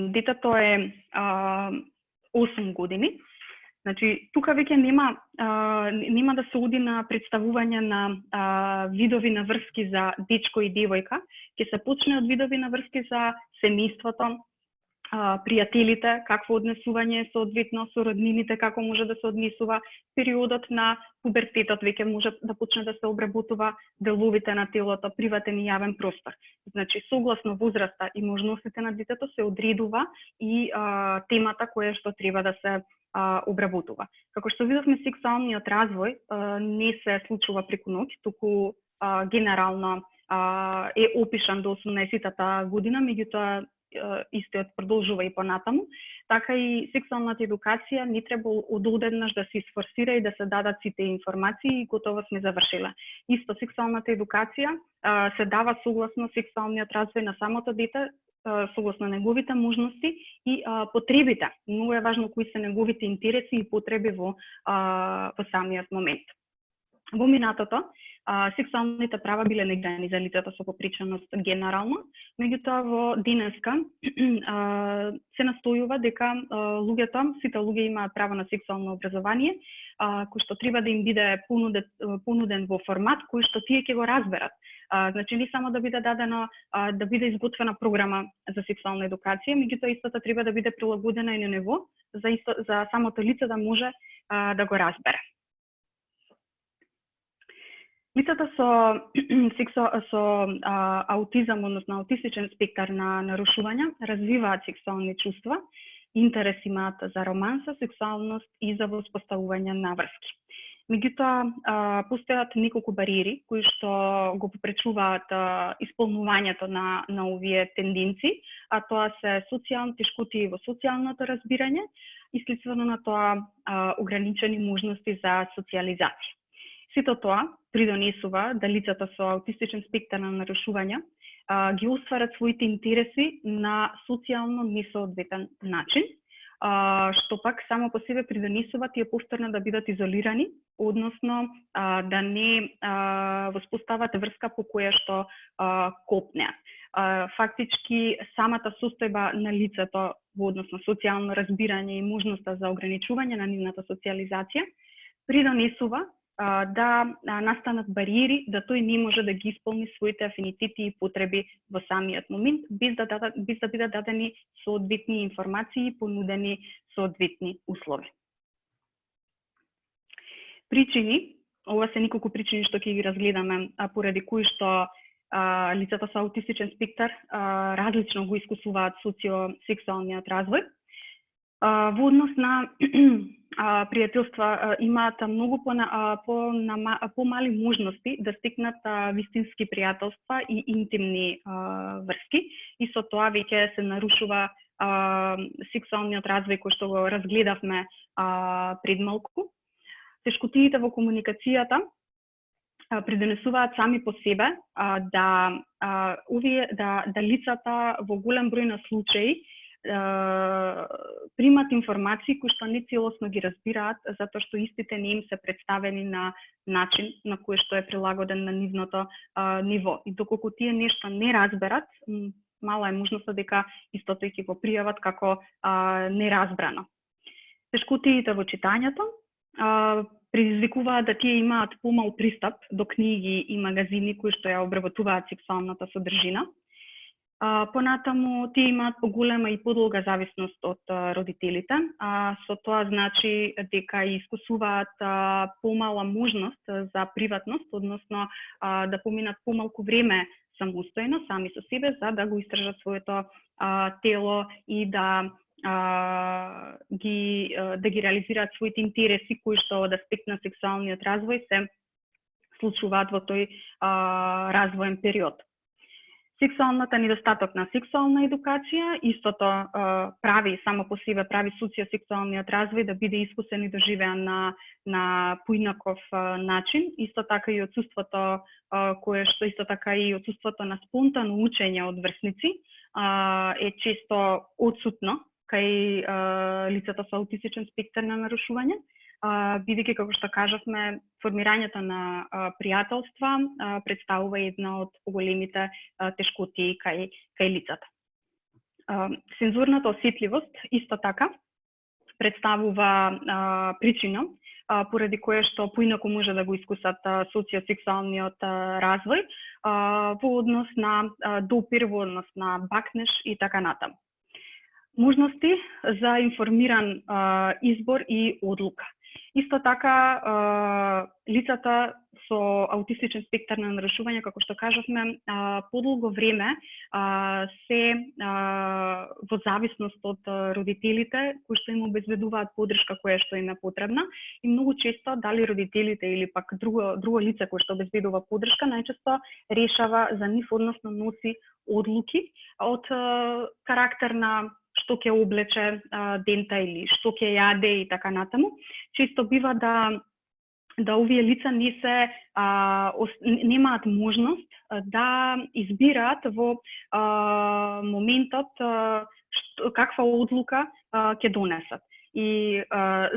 детето е 8 години, значи тука веќе нема да се оди на представување на видови на врски за дечко и девојка, ќе се почне од видови на врски за семејството, пријателите, какво однесување соодветно со роднините, како може да се однесува, периодот на пубертетот веќе може да почне да се обработува деловите на телото, приватен и јавен простор. Значи, согласно возраста и можностите на детето се одредува и темата која што треба да се обработува. Како што видовме, сексуалниот развој не се случува преку ноќ, туку генерално е опишан до 18-тата година, меѓутоа истиот продолжува и понатаму, така и сексуалната едукација не треба одеднаш да се сфорсира и да се дадат сите информации и готово сме завршила. Исто сексуалната едукација се дава согласно сексуалниот развој на самото дете, согласно неговите можности и потребите. Многу е важно кои се неговите интереси и потреби во самиот момент. Во минатото, сексуалните права биле неграни за лицата со попреченост генерално, меѓутоа во денеска се настојува дека сите луѓе имаат право на сексуално образование, кој што треба да им биде понуден во формат кој што тие ќе го разберат. Значи не само да биде дадено, да биде изготвена програма за сексуална едукација, меѓутоа истата треба да биде прилагодена и на ниво за самото лице да може да го разбере. Лицата со аутизам, односно аутистичен спектар на нарушувања, развиваат сексуални чувства, интерес имаат за романса, сексуалност и за воспоставување на врски. Меѓутоа, постојат неколку бариери кои што го попречуваат исполнувањето на овие тенденции, а тоа се тешкотии во социјалното разбирање и следствено на тоа ограничени можности за социјализација. Сето тоа придонесува да лицата со аутистичен спектар на нарушувања ги остварат своите интереси на социјално несоодветен начин, што пак само по себе придонесува тие повторно да бидат изолирани, односно да не воспостават врска по која што копнеат. Фактички, самата состојба на лицето во односно социјално разбирање и можноста за ограничување на нивната социјализација придонесува да настанат бариери, да тој не може да ги исполни своите афинитети и потреби во самиот момент, без да бидат дадени соодветни информации и понудени соодветни услови. Причини, ова се неколку причини што ќе ги разгледаме, поради кои што лицата со аутистичен спектар различно го искусуваат социосексуалниот развој. Во однос на пријателства имаат многу помали можности да стекнат вистински пријателства и интимни врски и со тоа веќе се нарушува сексуалниот развој кој што го разгледавме пред малку. Тешкотиите во комуникацијата придонесуваат сами по себе да лицата во голем број на случаи примат информации кои што не целосно ги разбираат, затоа што истите не им се представени на начин на кој што е прилагоден на нивното ниво. И доколку тие нешто не разберат, мала е можноста дека истото ќе го пријават како неразбрано. Тешкотиите во читањето предизвикуваат да тие имаат помал пристап до книги и магазини кои што ја обработуваат сексуалната содржина. Понатаму тие имаат поголема и подолга зависност од родителите, со тоа значи дека искусуваат помала можност за приватност, односно да поминат помалку време самостојно, сами со себе, за да го истражат своето тело и да ги реализираат своите интереси кои што од аспект на сексуалниот развој се случуваат во тој развоен период. Сексуалната недостаток на сексуална едукација, истото прави само по себе, прави социосексуалниот развој да биде искусен и доживеан на поинаков начин. Исто така и отсуството кое што исто така и отсуството на спонтано учење од врсници е често отсутно кај лицата со аутистичен спектар на нарушување. Бидејќи, како што кажавме, формирањето на пријателства представува една од поголемите тешкотии кај лицата. Цензурната осетливост исто така представува причина поради која што поинаку може да го искусат социосексуалниот развој во однос на допир, во однос на бакнеж и така натаму. Можности за информиран избор и одлука. Исто така, лицата со аутистичен спектар на нарушување, како што кажавме, подолго време се во зависност од родителите кои што им обезбедуваат поддршка која што им е потребна и многу често дали родителите или пак друго лице кое што обезбедува поддршка најчесто решава за нив, односно носи одлуки од карактер на што ќе облече дента или што ќе јаде и така натаму. Често бива да овие лица немаат можност да избираат во моментот каква одлука ќе донесат. И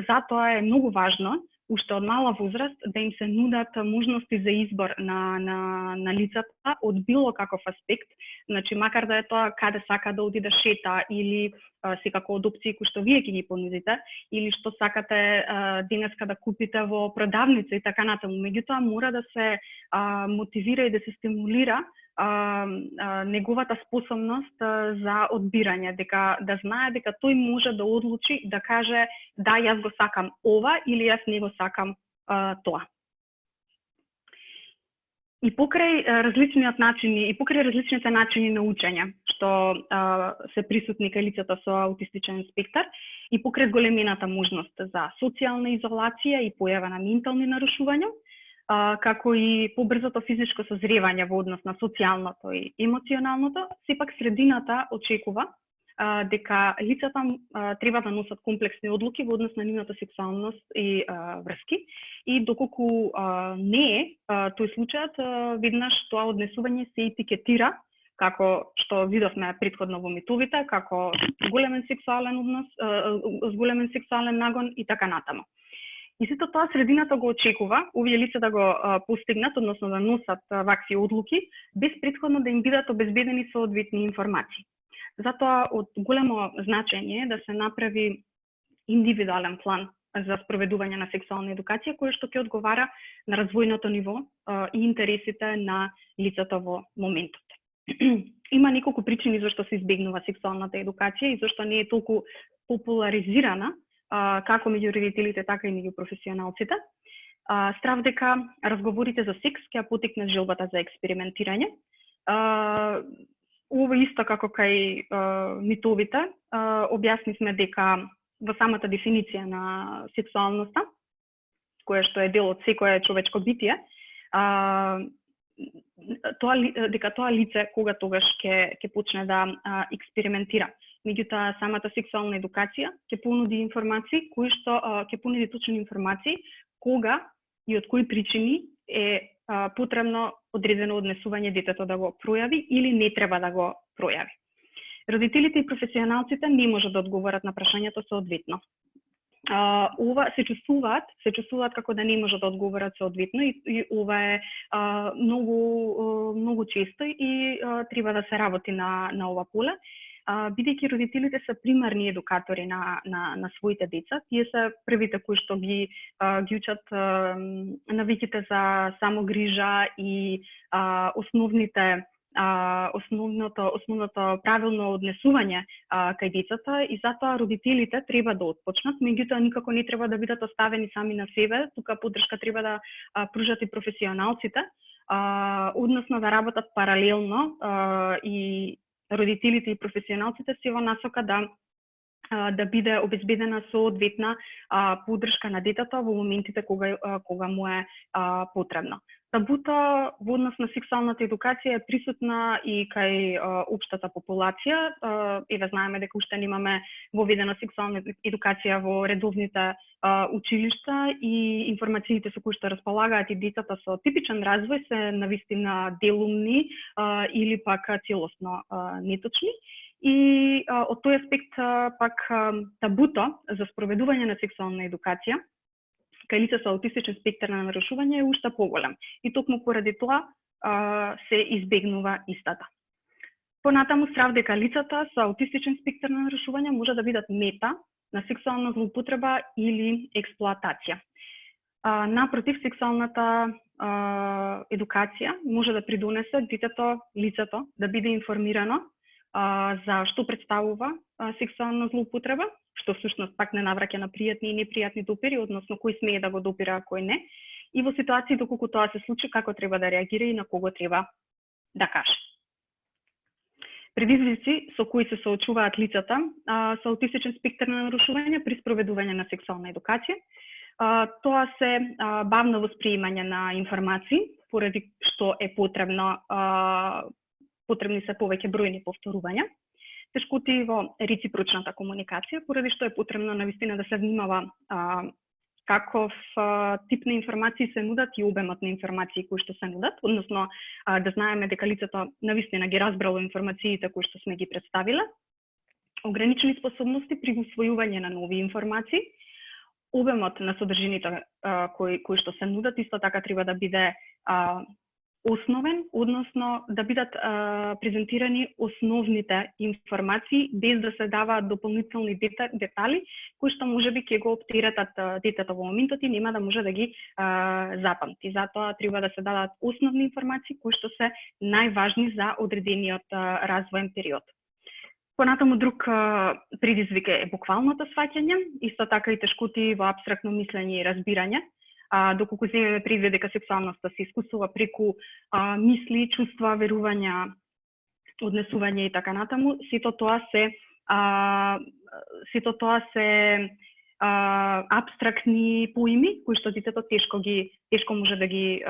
затоа е многу важно уште од мала возраст да им се нудат можности за избор на лицата од било каков аспект, значи макар да е тоа каде сака да оди да шета или секако од опции кои што вие ќе ги понудите или што сакате денеска да купите во продавница и така натаму. Меѓутоа мора да се мотивира и да се стимулира неговата способност за одбирање, дека да знае дека тој може да одлучи, да каже да, јас го сакам ова или јас не го сакам тоа. И покрај различните начини на учење што се присутни кај лицата со аутистичен спектар и покрај големената можност за социјална изолација и појава на ментални нарушувања, како и побрзото физичко созревање во однос на социјалното и емоционалното, сепак средината очекува дека лицата треба да носат комплексни одлуки во однос на нивната сексуалност и врски. И доколку не е тој случајот, веднаш тоа однесување се етикетира како што видовме претходно во митовите, како големен сексуален однос, големен сексуален нагон и така натаму. И сето тоа средината го очекува, овие лица да го постигнат, односно да носат вакви одлуки, без претходно да им бидат обезбедени соодветни информации. Затоа од големо значење е да се направи индивидуален план за спроведување на сексуална едукација, кој што ќе одговара на развојното ниво и интересите на лицата во моментот. Има неколку причини зашто се избегнува сексуалната едукација и зашто не е толку популаризирана како меѓу родителите, така и меѓу професионалците. Страв дека разговорите за секс ќе потекнат желбата за експериментирање. Ова исто како кај митовите, објаснивме дека во самата дефиниција на сексуалноста, која што е дел од секое човечко битие, дека тоа лице кога тогаш ќе почне да експериментира. Меѓутоа, самата сексуална едукација ќе понуди информации кои што ќе понуди точни информации кога и од кои причини е потребно одредено однесување детето да го пројави или не треба да го пројави. Родителите и професионалците не можат да одговорат на прашањето соодветно. Ова се чувствуваат како да не можат да одговорат соодветно и ова е многу често и треба да се работи на ова поле. Бидејќи родителите се примарни едукатори на своите деца, тие се првите кои што ги учат навиките за самогрижа и основното правилно однесување кај децата и затоа родителите треба да отпочнат, меѓутоа никако не треба да бидат оставени сами на себе, тука поддршка треба да пружат и професионалците, односно да работат паралелно и родителите и професионалците се во насока да биде обезбедена соодветна поддршка на детето во моментите кога му е потребно. Табуто во однос на сексуалната едукација е присутна и кај општата популација. Еве знаеме дека уште немаме воведена сексуална едукација во редовните училишта и информациите со кои што располагаат и децата со типичен развој се навистина делумни или пак целосно неточни. И од тој аспект пак табуто за спроведување на сексуална едукација кај лица со аутистичен спектар на нарушување е уште поголем. И токму поради тоа се избегнува истата. Понатаму страв дека лицата со аутистичен спектар на нарушување може да бидат мета на сексуална злоупотреба или експлоатација. Напротив, сексуалната едукација може да придонесе лицето да биде информирано за што представува сексуална злоупотреба, што всушност пак не навраќа на пријатни и непријатни допири, односно кој смее да го допира, а кој не, и во ситуации доколку тоа се случи, како треба да реагира и на кого треба да каже. Предизвици со кои се соочуваат лицата со аутистичен спектар на нарушување при спроведување на сексуална едукација. Тоа се бавно восприемање на информации, поради што е потребни се повеќе бројни повторувања, тешкоти во реципрочната комуникација, поради што е потребно навистина да се внимава каков тип на информации се нудат и обемот на информации кои што се нудат, односно да знаеме дека лицето навистина ги разбрало информациите кои што сме ги представиле, ограничени способности при усвојување на нови информации, обемот на содржините кои што се нудат исто така треба да биде основен, односно да бидат презентирани основните информации без да се даваат дополнителни детали кои што можеби ќе го оптеретат детето во моментот и нема да може да ги запамти. Затоа треба да се дадат основни информации кои што се најважни за одредениот развоен период. Понатаму друг предизвик е буквалното сваќање, исто така и тешкоти во апстрактно мислење и разбирање. Доколку земеме предвид дека сексуалноста се искусува преку мисли, чувства, верувања, однесување и така натаму, сето тоа се апстрактни поими кои што детето тешко може да ги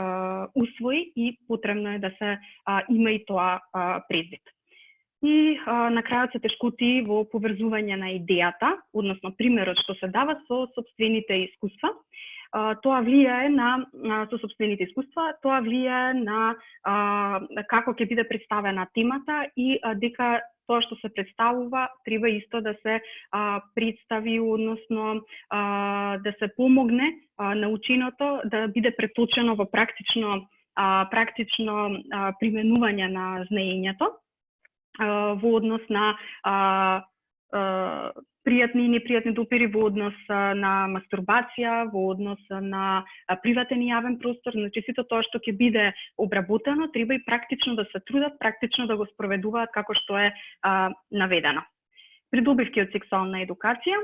усвои и потребно е да се има и тоа предвид. И на крајот се тешкоти во поврзување на идејата, односно примерот што се дава со сопствените искуства. Тоа влијае со сопствените искуства, тоа влијае на како ќе биде представена темата и дека тоа што се представува треба исто да се представи, односно да се помогне на ученото да биде преточено во практично применување на знаењето во однос на пријатни и непријатни допири, во однос на мастурбација, во однос на приватен и јавен простор, значи сето тоа што ќе биде обработено, треба и практично да се трудат, практично да го спроведуваат како што е наведено. Придобивки од сексуална едукација,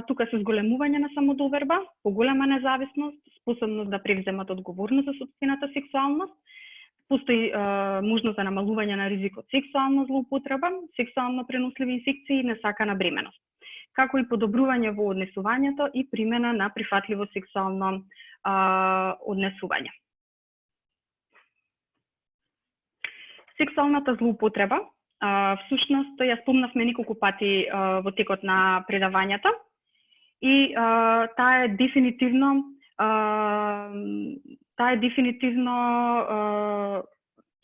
тука се зголемување на самодоверба, поголема независност, способност да превземат одговорност за сопствената сексуалност, постои можност за намалување на ризикот сексуална злоупотреба, сексуално преносливи инфекции и несакана бременост, како и подобрување во однесувањето и примена на прифатливо сексуално однесување. Сексуалната злоупотреба, всушност ја спомнавме неколку пати во текот на предавањата и таа е дефинитивно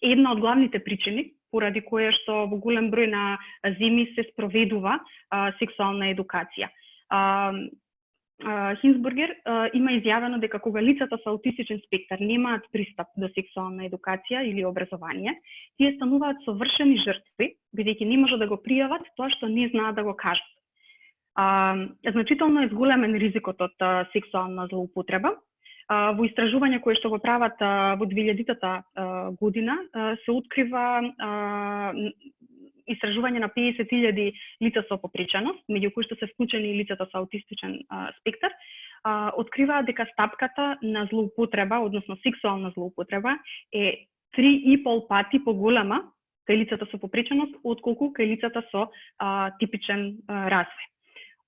една од главните причини поради кое што во голем број на земји се спроведува сексуална едукација. Хинсбургер има изјавено дека кога лицата со аутистичен спектар немаат пристап до сексуална едукација или образование, тие стануваат совршени жртви, бидејќи не можат да го пријават тоа што не знаат да го кажат. Значително е зголемен ризикот од сексуална злоупотреба. Во истражување кое што го прават во 2000-та година се открива истражување на 50.000 лица со попреченост, меѓу кои што се вклучени и лицата со аутистичен спектар, откриваат дека стапката на злоупотреба, односно сексуална злоупотреба, е 3,5 пати поголема кај лицата со попреченост отколку кај лицата со типичен развој.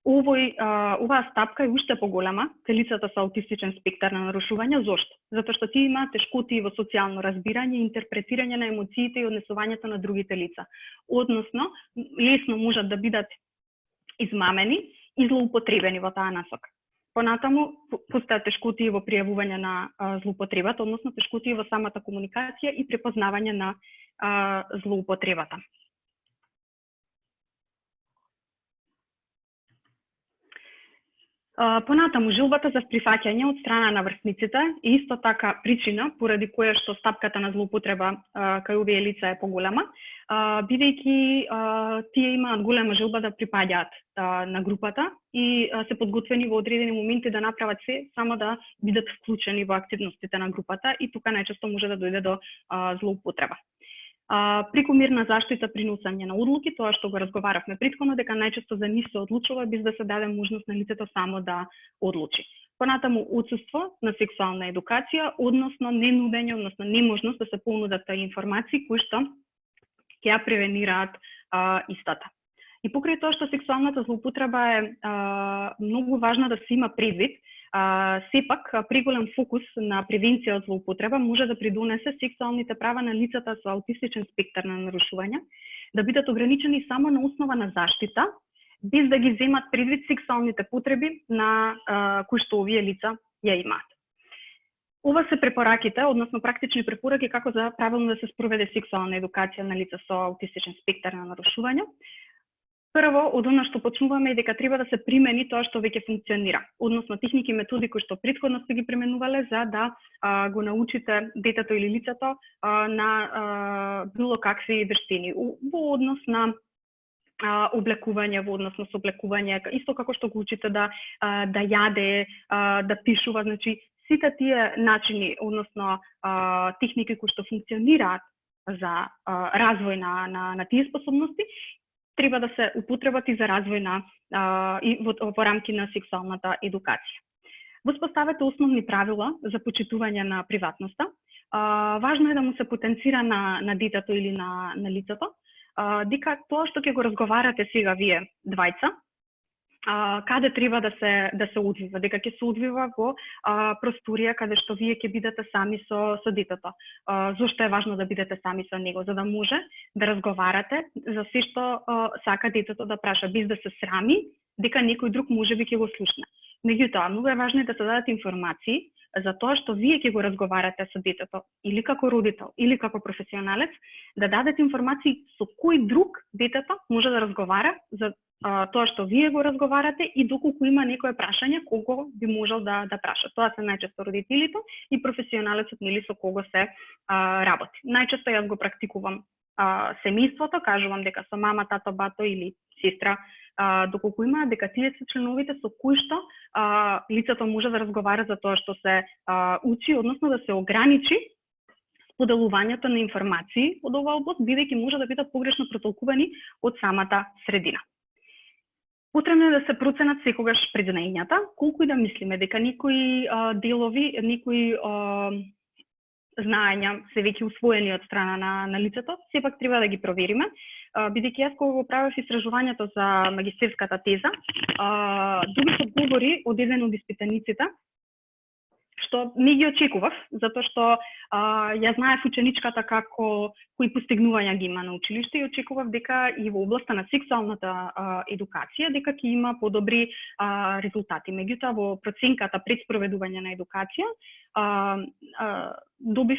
Оваа стапка е уште поголема кај лицата со аутистичен спектар на нарушување. Зошто? Затоа што тие имаат тешкоти во социјално разбирање, интерпретирање на емоциите и однесувањето на другите лица. Односно, лесно можат да бидат измамени и злоупотребени во таа насока. Понатаму постојат тешкоти во пријавување на злоупотребата, односно тешкоти во самата комуникација и препознавање на злоупотребата. Понатаму, жилбата за прифаќање од страна на врсниците е исто така причина поради која што стапката на злоупотреба кај овие лица е поголема, бидејќи тие имаат голема жилба да припаѓаат на групата и се подготвени во одредени моменти да направат се само да бидат вклучени во активностите на групата и тука најчесто може да дојде до злоупотреба. Прекомерна заштита при носење на одлуки, тоа што го разговаравме претходно, дека најчесто за нив се одлучува без да се даде можност на лицето само да одлучи. Понатаму отсуство на сексуална едукација, односно ненудење, односно неможност да се понудат информации кои што ќе ја превенираат истата. И покрај тоа што сексуалната злоупотреба е многу важно да се има предвид, сепак преголем фокус на превенција од злоупотреба може да придонесе сексуалните права на лицата со аутистичен спектар на нарушувања да бидат ограничени само на основа на заштита, без да ги земат предвид сексуалните потреби на кои што овие лица ја имаат. Ова се препораките, односно практични препораки како за правилно да се спроведе сексуална едукација на лица со аутистичен спектар на нарушувања. Прво, од она што почнуваме е дека треба да се примени тоа што веќе функционира, односно техники и методи кои што претходно сте ги применувале за да го научите детето или лицето на било какви вештини во однос на облекување, во однос на соблекување, исто како што го учите да јаде, да пишува, значи сите тие начини, односно техники кои што функционираат за развој на тие способности, треба да се употребат и за развој и во рамки на сексуалната едукација. Воспоставете основни правила за почитување на приватноста. Важно е да му се потенцира на детето или на лицето, дека тоа што ќе го разговарате сега вие двајца, каде треба да се одвива, дека ќе се одвива во просторија каде што вие ќе бидете сами со детето. Зошто е важно да бидете сами со него? За да може да разговарате за се што сака детето да праша, без да се срами дека некој друг можеби ќе го слушне. Меѓутоа, многу е важно да се дадат информации за тоа што вие ќе го разговарате со детето, или како родител, или како професионалец, да дадете информации со кој друг детето може да разговара за тоа што вие го разговарате и доколку има некое прашање кого би можел да праша. Тоа се најчесто родителите и професионалецот со кого се работи. Најчесто јас го практикувам семејството, кажувам дека со мама, тато, бато или сестра, доколку има, дека тие се членовите со кои што лицето може да разговара за тоа што се учи, односно да се ограничи споделувањето на информации од оваа област, бидејќи може да бидат погрешно протолкувани од самата средина. Потребно е да се проценат секогаш предзнаењата, колку и да мислиме дека некои делови, некои знаења се веќе усвоени од страна на лицето, сепак треба да ги провериме, бидејќи јас кога го правев истражувањето за магистерската теза, добив одговори од еден од испитаниците, што не ги очекував, затоа што ја знаев ученичката кои постигнувања ги има на училиште и очекував дека и во областа на сексуалната едукација дека ќе има подобри резултати. Меѓутоа во проценката пред спроведување на едукација добив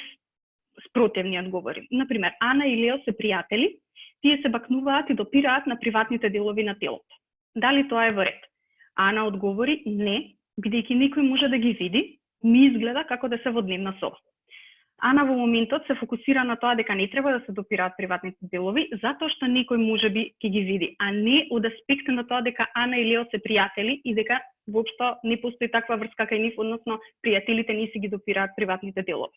спротивни одговори. Например, Ана и Лео се пријатели, тие се бакнуваат и допираат на приватните делови на телото. Дали тоа е во ред? Ана одговори не, бидејќи никој може да ги види, ми изгледа како да се во дневна соба. Ана во моментот се фокусира на тоа дека не треба да се допираат приватните делови, затоа што некој можеби ќе ги види, а не од аспект на тоа дека Ана и Лео се пријатели и дека воопшто не постои таква врска кај нив, односно пријателите не си ги допираат приватните делови.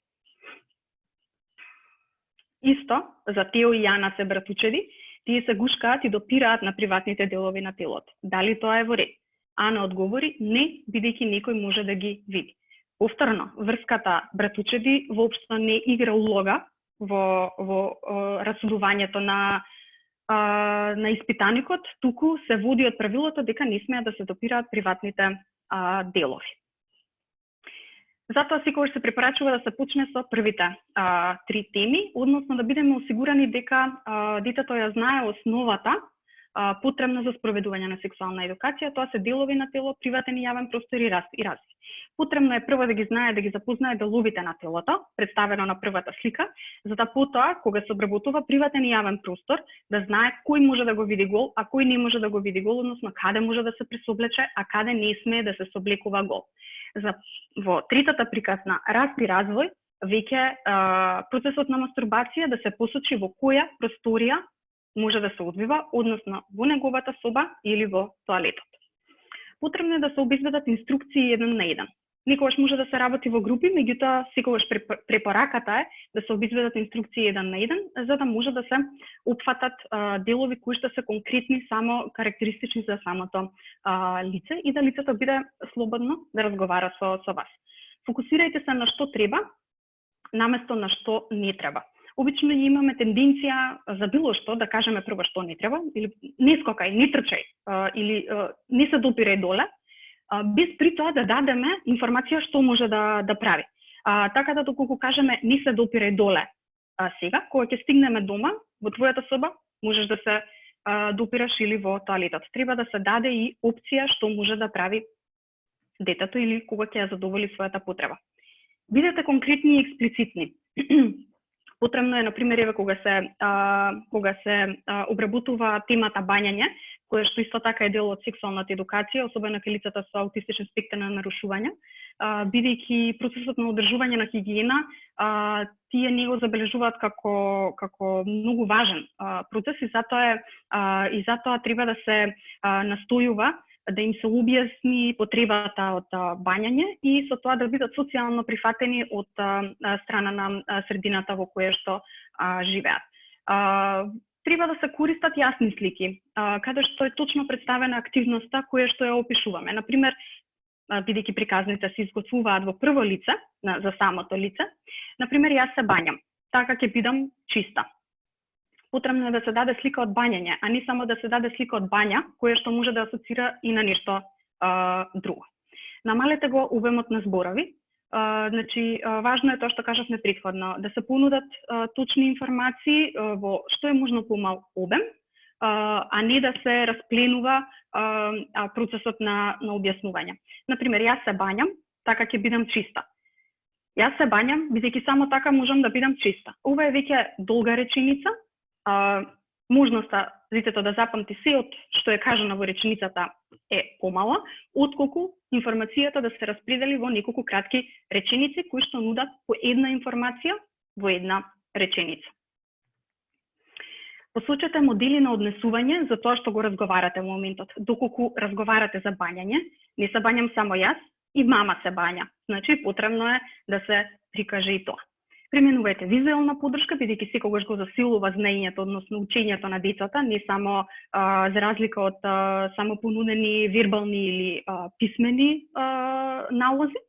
Исто, за Тео и Јана се братучеди, тие се гушкаат и допираат на приватните делови на телото. Дали тоа е во ред? Ана одговори не, бидејќи некој може да ги види. Повторно, врската братучеди воопшто не игра улога во расудувањето на испитаникот, туку се води од правилото дека не смеат да се допираат приватните делови. Затоа секогаш се препорачува да се почне со првите три теми, односно да бидеме осигурани дека детето ја знае основата потребна за спроведување на сексуална едукација, тоа се делови на тело, приватен и јавен простор и разви. Потребно е прво да ги знае, да ги запознае деловите на телото, представено на првата слика, за да потоа, кога се обработува приватен и јавен простор, да знае кој може да го види гол, а кој не може да го види гол, односно каде може да се пресоблече, а каде не смее да се соблекува гол. Во третата приказна раст и развој, веќе процесот на мастурбација да се посочи во која просторија може да се одвива, односно во неговата соба или во тоалетот. Потребно е да се обезбедат инструкции 1 на 1. Некогаш може да се работи во групи, меѓутоа секогаш препораката е да се обезбедат инструкции 1 на 1, за да може да се опфатат делови кои што се конкретни, само карактеристични за самото лице и да лицето биде слободно да разговара со вас. Фокусирајте се на што треба, наместо на што не треба. Обично имаме тенденција за било што да кажеме прво што не треба, или не скокај, не трчај, или не се допирај доле, без при тоа да дадеме информација што може да прави. Така да доколку кажеме не се допирај доле сега, кога ќе стигнеме дома, во твојата соба, можеш да се допираш или во тоалетот. Треба да се даде и опција што може да прави детето или кога ќе ја задоволи својата потреба. Бидете конкретни и експлицитни. Потребно е, например, еве кога се обработува темата бањање, која што исто така е дел од сексуалната едукација, особено кај лицата со аутистичен спектар на нарушувања, бидејќи процесот на одржување на хигиена, тие не го забележуваат како многу важен процес и затоа треба да се настојува да им се објасни потребата од бањање и со тоа да бидат социјално прифатени од страна на средината во која што живеат. Треба да се користат јасни слики, каде што е точно представена активноста која што ја опишуваме. Например, бидејќи приказните се изготвуваат во прво лице, за самото лице, например, јас се бањам, така ќе бидам чиста. Потребно е да се даде слика од бањање, а не само да се даде слика од бања, која што може да асоцира и на нешто друго. Намалете го обемот на зборови. Важно е тоа што кажавме претходно, да се понудат точни информации во што е можно помал обем, а не да се распленува процесот на објаснување. Например, јас се бањам, така ќе бидам чиста. Јас се бањам, бидејќи само така можам да бидам чиста. Ова е веќе долга реченица. Можноста детето да запамти се од што е кажано во реченицата е помала, отколку информацијата да се распредели во неколку кратки реченици кои што нудат по една информација во една реченица. Посочете модели на однесување за тоа што го разговарате во моментот. Доколку разговарате за бањање, не се бањам само јас, и мама се бања. Значи, потребно е да се прикаже и тоа. Применувајте визуелна подршка, бидејќи секогаш го засилува знаењето, односно учењето на децата, не само за разлика од само понудени вербални или писмени налози.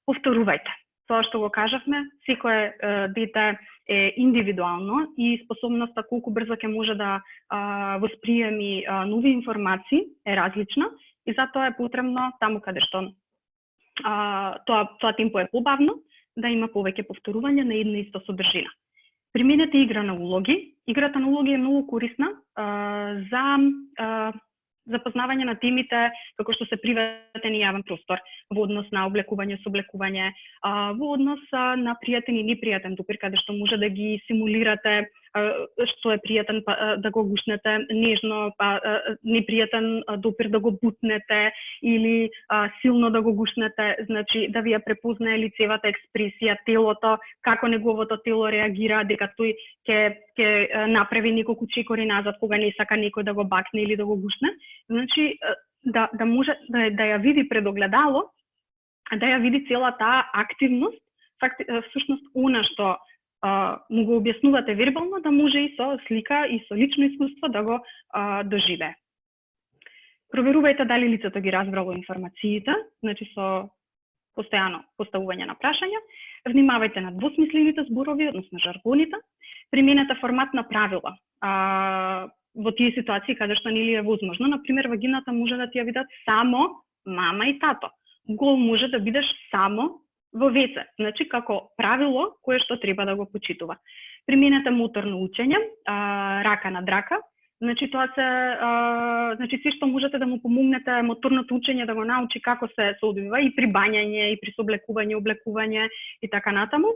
Повторувајте. Тоа што го кажавме, секое дете е индивидуално и способноста колку брзо ќе може да восприеми нови информации е различна и затоа е потребно таму каде што тоа темпо е побавно, да има повеќе повторување на една иста содржина. Применете игра на улоги. Играта на улоги е многу корисна за запознавање на темите како што се приватен и јавен простор, во однос на облекување, сооблекување, во однос на пријатен и непријатен допир, каде што може да ги симулирате што е пријатен, па да го гушнете нежно, па непријатен допир да го бутнете или силно да го гушнете, значи да ви ја препознае лицевата експресија, телото, како неговото тело реагира, дека тој ќе направи неколку чекори назад кога не сака некој да го бакне или да го гушне. Значи да може да ја види пред огледало, да ја види целата таа активност, всушност она што му го објаснувате вербално, да може и со слика и со лично искуство да го доживее. Проверувајте дали лицето ги разбрало информациите, значи со постојано поставување на прашања. Внимавајте на двосмислените зборови, односно жаргоните. Применете формат на правила во тие ситуации каде што нели е возможно. Например, вагината може да ти ја видат само мама и тато. Гол може да бидеш само во веце, значи како правило кое што треба да го почитува. Применете моторно учење, рака над рака. Значи тоа се значи се што можете да му помогнете моторното учење да го научи како се одвива и при бањање и при сооблекување, облекување и така натаму.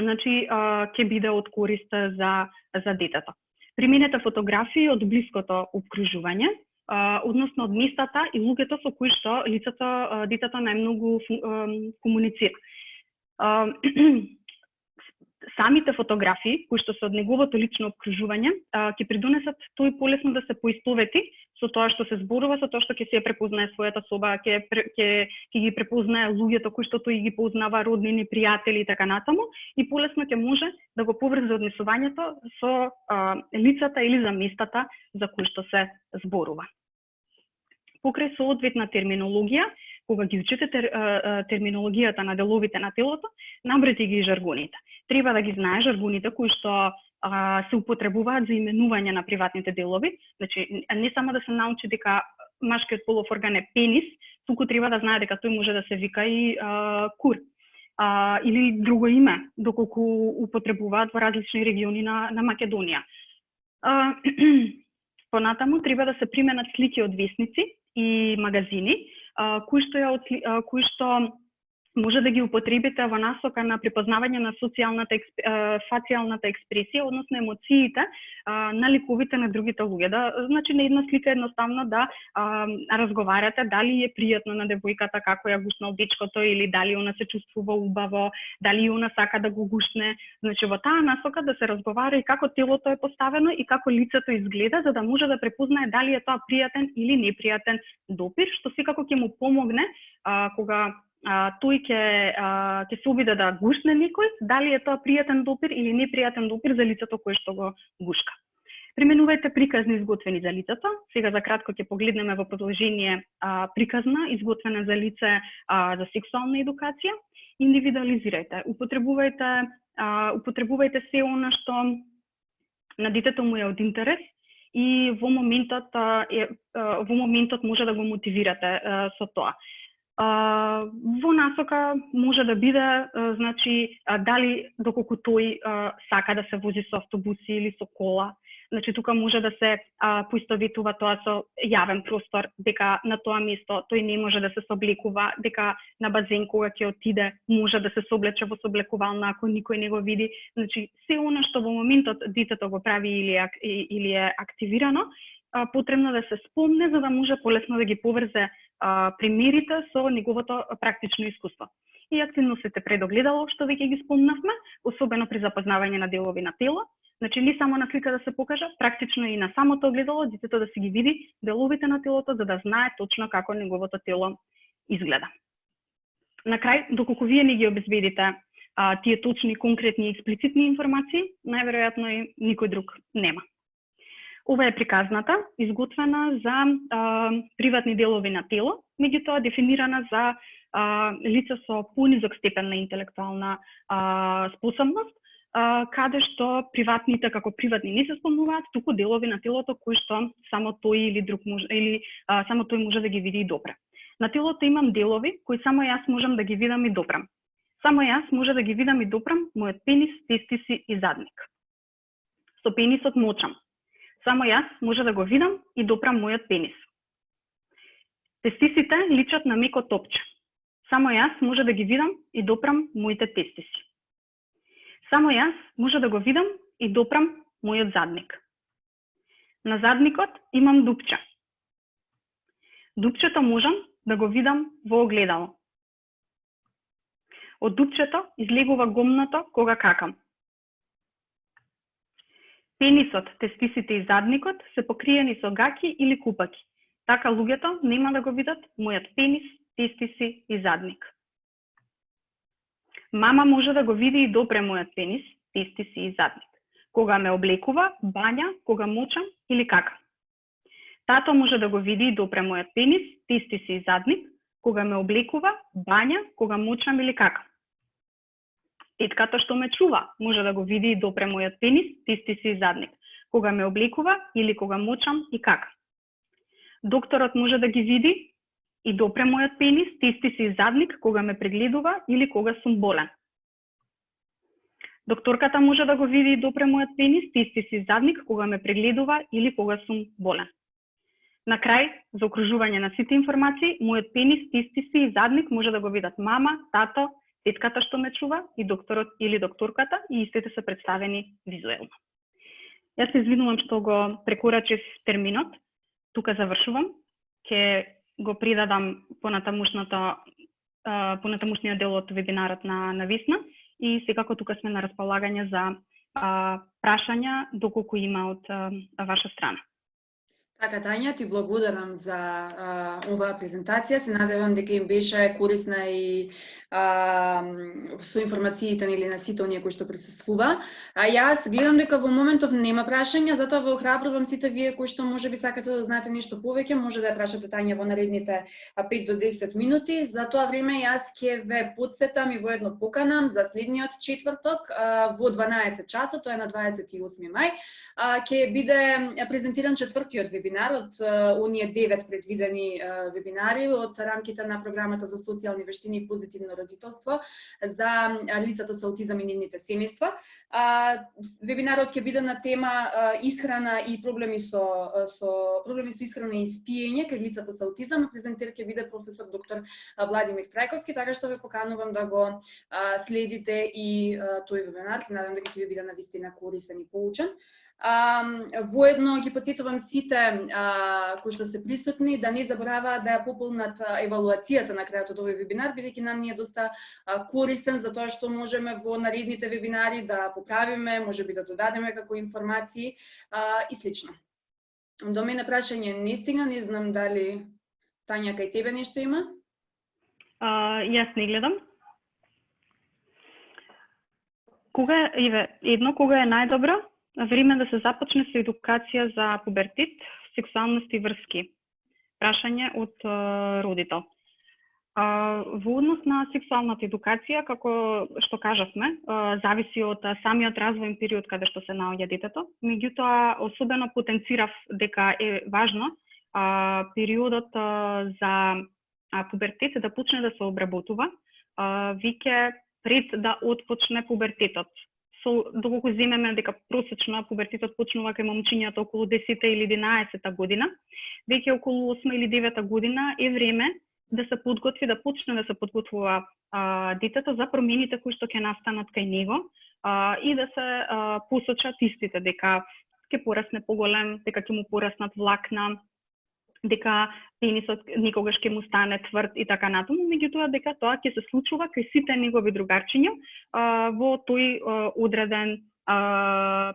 Значи ќе биде од корист за детето. Применете фотографии од блиското опкружување, односно од местата и луѓето со кои што детето најмногу комуницира. Самите фотографии, кои што се од неговото лично опкружување, ќе придонесат тој полесно да се поистовети со тоа што се зборува, со тоа што ќе се препознае својата соба, ќе ги препознае луѓето кои што тој ги познава, роднини, пријатели и така натаму, и полесно ќе може да го поврзе однесувањето со лицата или за местата за кои што се зборува. Покрај соодветна терминологија, кога ги учите терминологијата на деловите на телото, набрати ги жаргоните. Треба да ги знаеш жаргоните кои што се употребуваат за именување на приватните делови. Значи, не само да се научи дека машкиот полов орган е пенис, туку треба да знае дека тој може да се вика и кур. Или друго име, доколку употребуваат во различни региони на Македонија. Понатаму треба да се применат слики од весници и магазини, кои што може да ги употребите во насока на припознавање на фацијалната експресија, односно емоциите на ликовите на другите луѓе. Значи, на една слика едноставно да разговарате дали е пријатно на девојката како ја гушнал дечкото, или дали она се чувствува убаво, дали она сака да го гушне. Значи, во таа насока да се разговара и како телото е поставено и како лицето изгледа, за да може да препознае дали е тоа пријатен или непријатен допир, што секако ќе му помогне кога тој ќе се обиде да гушне некој, дали е тоа пријатен допир или непријатен допир за лицето кое што го гушка. Применувајте приказни изготвени за лицето. Сега за кратко ќе погледнеме во продолжение приказна изготвена за лице за сексуална едукација. Индивидуализирајте, употребувајте се она што на детето му е од интерес и во моментот може да го мотивирате со тоа. Во насока може да биде, значи, дали доколку тој сака да се вози со автобуси или со кола. Значи, тука може да се поистоветува тоа со јавен простор, дека на тоа место тој не може да се сооблекува, дека на базен кога ќе отиде може да се соблече во сооблекувална ако никој не го види. Значи, се она што во моментот детето го прави или е активирано, потребно да се спомне за да може полесно да ги поврзе примерите со неговото практично искуство. И активностите пред огледало што веќе ги спомнавме, особено при запознавање на делови на тело. Значи, не само на слика да се покажа, практично и на самото огледало, детето да си ги види деловите на телото, за да знае точно како неговото тело изгледа. На крај, доколку вие не ги обезбедите тие точни, конкретни и експлицитни информации, најверојатно и никој друг нема. Ова е приказната, изготвена за приватни делови на тело, меѓутоа дефинирана за лица со понизок степен на интелектуална способност, каде што приватните како приватни не се спомнуваат, туку делови на телото кои што само тој или друг може или само тој може да ги види и допре. На телото имам делови кои само јас можам да ги видам и допрам. Само јас може да ги видам и допрам мојот пенис, тестиси и задник. Со пенисот мочам. Само јас може да го видам и допрам мојот пенис. Тестисите личат на меко топче. Само јас може да ги видам и допрам моите тестиси. Само јас може да го видам и допрам мојот задник. На задникот имам дупче. Дупчето можам да го видам во огледало. Од дупчето излегува гомното кога какам. Пенисот, тестисите и задникот се покриени со гаки или купаки. Така луѓето нема да го видат мојот пенис, тестиси и задник. Мама може да го види и допре мојот пенис, тестиси и задник. Кога ме облекува, бања, кога мочам или какам. Тато може да го види и допре мојот пенис, тестиси и задник, кога ме облекува, бања, кога мочам или какам. Тетката што ме чува може да го види и допре мојот пенис, тестиси и задник, кога ме облекува или кога мочам и какам. Докторот може да ги види и допре мојот пенис, тестиси и задник, кога ме прегледува или кога сум болен. Докторката може да го види и допре мојот пенис, тестиси и задник, кога ме прегледува или кога сум болен. На крај, за окружување на сите информации, мојот пенис, тестиси и задник може да го видат мама, тато, тетката што ме чува и докторот или докторката и истите се представени визуелно. Јас се извинувам што го прекорачив терминот. Тука завршувам. Ќе го придадам понатамушниот дел од вебинарот на Весна и секако тука сме на располагање за прашања доколку има од ваша страна. Така, Тања, ти благодарам за оваа презентација. Се надевам дека им беше корисна и со информациите на сите оние кои што присуствува. Јас гледам дека во моментов нема прашања, затоа ве охрабрувам сите вие кои што можеби сакате да знаете нешто повеќе, може да ја прашате Тања во наредните 5 до 10 минути. За тоа време јас ќе ве потсетам и воедно поканам за следниот четврток во 12 часот, тоа е на 28 мај, ќе биде презентиран четвртиот вебинар од оние 9 предвидени вебинари од рамките на програмата за социјални вештини и позитивно родителство за лицата со аутизам и нивните семејства. Вебинарот ќе биде на тема исхрана и проблеми со исхрана и спиење кај лицата со аутизам. Презентер ќе биде професор доктор Владимир Трајковски, така што ве поканувам да го следите и тој вебинар. Се надам дека ќе ви биде навистина корисен и поучен. Воедно ги потсетувам сите кои што се присутни да не забораваат да ја пополнат евалуацијата на крајот од овој вебинар, бидејќи нам ни е доста корисен за тоа што можеме во наредните вебинари да поправиме, можеби да додадеме како информации и слично. До мене прашање не стигна, не знам дали Тања кај тебе нешто има? Јас не гледам. Кога е најдобро време да се започне со едукација за пубертет, сексуалност и врски? Прашање од родител. Во однос на сексуалната едукација, како што кажавме, зависи од самиот развоен период каде што се наоѓа детето. Меѓутоа, особено потенцирав дека е важно периодот за пубертет да почне да се обработува веќе пред да отпочне пубертетот. Доколку земеме дека просечно пубертетот почнува кај момчињата околу 10 или 11 година, веќе околу 8 или 9 година е време да се подготви, да почне да се подготвува детето за промените кои што ќе настанат кај него и да се посочат истите, дека ќе порасне поголем, дека ќе му пораснат влакна, дека пенисот никогаш ќе му стане тврд и така натаму, меѓутоа дека тоа ќе се случува кај сите негови другарчиња во тој одреден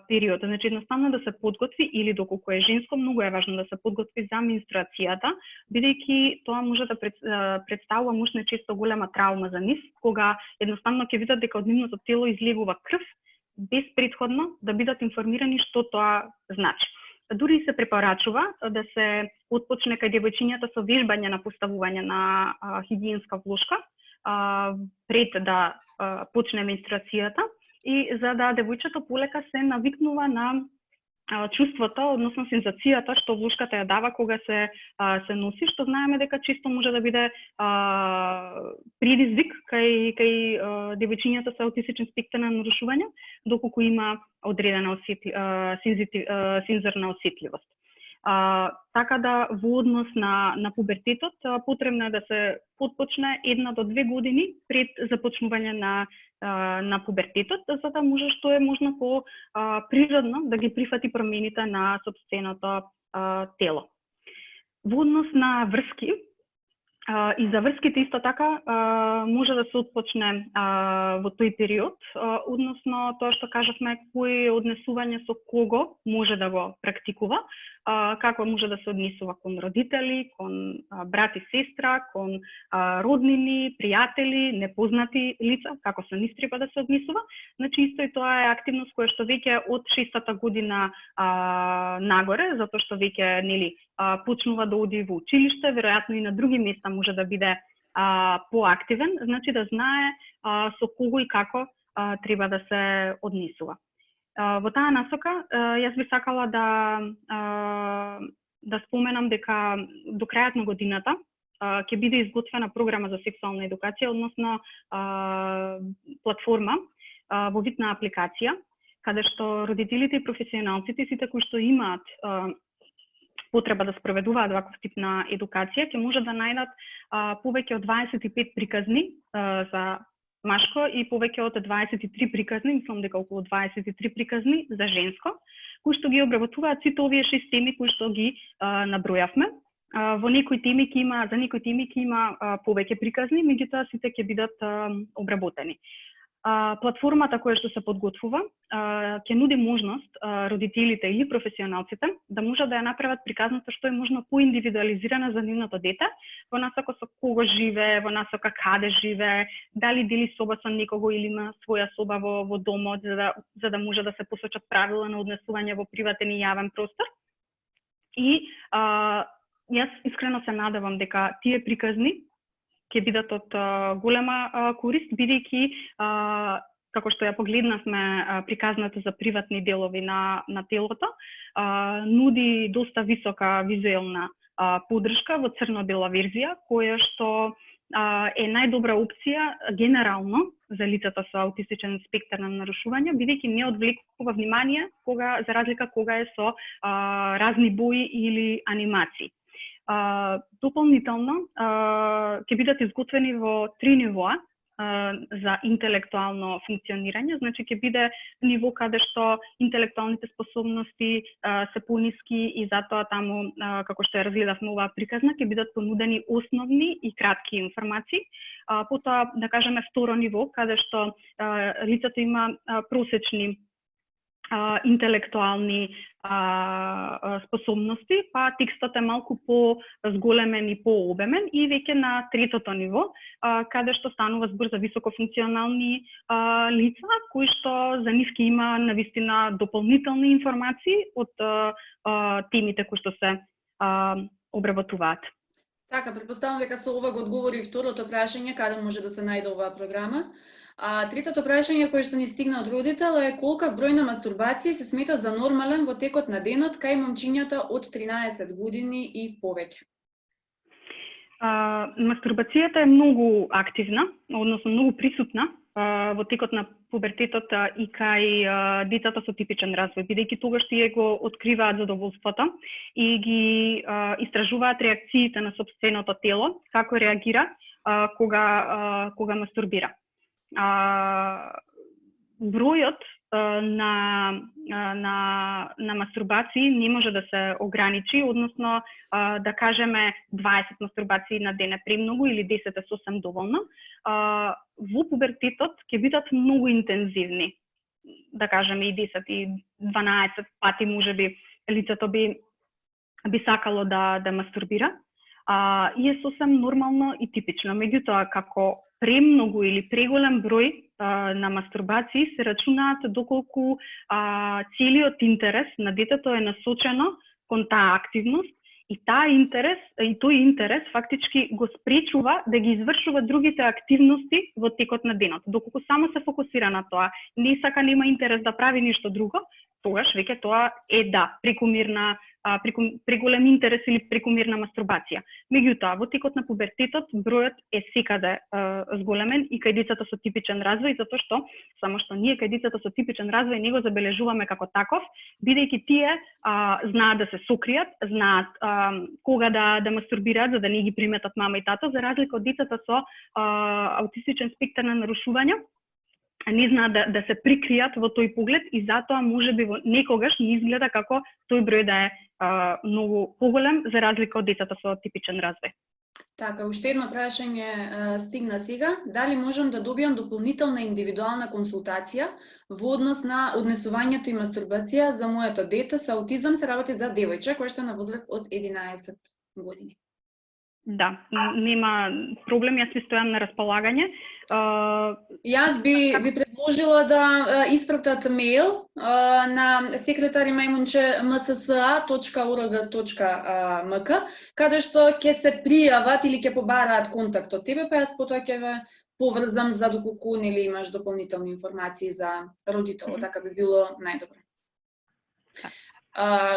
период. Значи, едноставно да се подготви или доколку е женско, многу е важно да се подготви за менструацијата, бидејќи тоа може да представува мушне често голема травма за нив, кога едноставно ќе видат дека од нивното тело излегува крв, без претходно да бидат информирани што тоа значи. Дури се препорачува да се отпочне кај девојчињата со вежбање на поставување на хигиенска влошка пред да почне менструацијата и за да девојчето полека се навикнува на чувството, односно сензацијата што влошката ја дава кога се носи, што знаеме дека често може да биде предизвик кај девојчињата со аутистичен спектар на нарушување, доколку има одредена сензорна осетливост. Така да во однос на пубертетот потребно е да се потпочне 1 до 2 години пред започнување на пубертетот, за да може што е можно по природно да ги прифати промените на сопственото тело. Во однос на врски, и за врските исто така може да се отпочне во тој период, односно тоа што кажавме, кој однесување со кого може да го практикува, како може да се однесува кон родители, кон брат и сестра, кон роднини, пријатели, непознати лица, како со нив треба да се однесува. Значи исто и тоа е активност која што веќе од 6-та година нагоре, затоа што веќе нели почнува да оди во училиште, веројатно и на други места може да биде поактивен, значи да знае со кого и како треба да се однесува. Во таа насока, јас би сакала да споменам дека до крајот на годината ќе биде изготвена програма за сексуална едукација, односно платформа во вид на апликација, каде што родителите и професионалците, сите кои што имаат потреба да спроведуваат ваков тип на едукација, ќе може да најдат повеќе од 25 приказни за машко и повеќе од 23 приказни, мислам дека околу 23 приказни за женско, кои што ги обработуваат сите овие 6 теми кои што ги набројавме. Во некои теми ќе има, за некои теми ќе има повеќе приказни, меѓутоа сите ќе бидат обработени. Платформата која што се подготвува ќе нуди можност родителите или професионалците да можат да ја направат приказната што е можно поиндивидуализирана за нивното дете, во насока со кого живее, во насока каде живее, дали дели соба со некого или има своја соба во домот, за да може да се посочат правила на однесување во приватен и јавен простор. И јас искрено се надевам дека тие приказни ќе бидат од голема корист, бидејќи, како што ја погледнавме приказната за приватни делови на телото, нуди доста висока визуелна поддршка во црно-бела верзија, која што е најдобра опција генерално за лицата со аутистичен спектар на нарушување, бидејќи не одвлекува внимание за разлика кога е со разни бои или анимации. Дополнително ќе бидат изготвени во 3 нивоа за интелектуално функционирање, значи ќе биде ниво каде што интелектуалните способности се пониски и затоа таму, како што ја разгледавме оваа приказна, ќе бидат понудени основни и кратки информации. Потоа, да кажеме, второ ниво, каде што лицето има просечни интелектуални способности, па текстот е малку по-зголемен и по-обемен, и веќе на третото ниво, каде што станува збор за високофункционални лица, кои што за нив ќе има навистина дополнителни информации од темите кои што се обработуваат. Така, претпоставам дека со ова го одговори и второто прашање, каде може да се најде оваа програма. Третото прашање кое што ни стигна од родител е колкав број на мастурбации се смета за нормален во текот на денот кај момчињата од 13 години и повеќе? Мастурбацијата е многу активна, односно многу присутна во текот на пубертетот и кај децата со типичен развој, бидејќи тогаш тие го откриваат задоволството и ги истражуваат реакциите на сопственото тело, како реагира кога мастурбира. Бројот на мастурбации не може да се ограничи, односно да кажеме 20 мастурбации на ден е премногу или 10 е сосем доволно. Во пубертетот ќе бидат многу интензивни, да кажеме и 10 и 12 пати можеби лицето би сакало да мастурбира. И е сосем нормално и типично. Меѓутоа, како премногу или преголем број на мастурбации се рачунаат доколку целиот интерес на детето е насочено кон таа активност и тој интерес фактички го спречува да ги извршува другите активности во текот на денот. Доколку само се фокусира на тоа, не сака, нема интерес да прави ништо друго, тогаш веќе тоа е прекумерна преголем интерес или прекомерна мастурбација. Меѓутоа, во текот на пубертетот бројот е секаде зголемен и кај децата со типичен развој, затоа што само што ние кај децата со типичен развој не го забележуваме како таков, бидејќи тие знаат да се сокријат, знаат кога да мастурбираат за да не ги приметат мама и тато, за разлика од децата со аутистичен спектар на нарушувања, не знаат да се прикријат во тој поглед и затоа можеби некогаш не изгледа како тој број да е многу поголем за разлика од децата со типичен развој. Така, уште едно прашање стигна сега. Дали можам да добијам дополнителна индивидуална консултација во однос на однесувањето и мастурбација за моето дете со аутизам, се работи за девојче кој што е на возраст од 11 години? Да, нема проблем, јас ви стојам на располагање. Јас би предложила да испратат мејл на секретари maimунче@mssa.org.mk каде што ќе се пријават или ќе побараат контакт од тебе, па јас потоа ќе ве поврзам за доколку нели имаш дополнителни информации за родителот, така би било најдобро.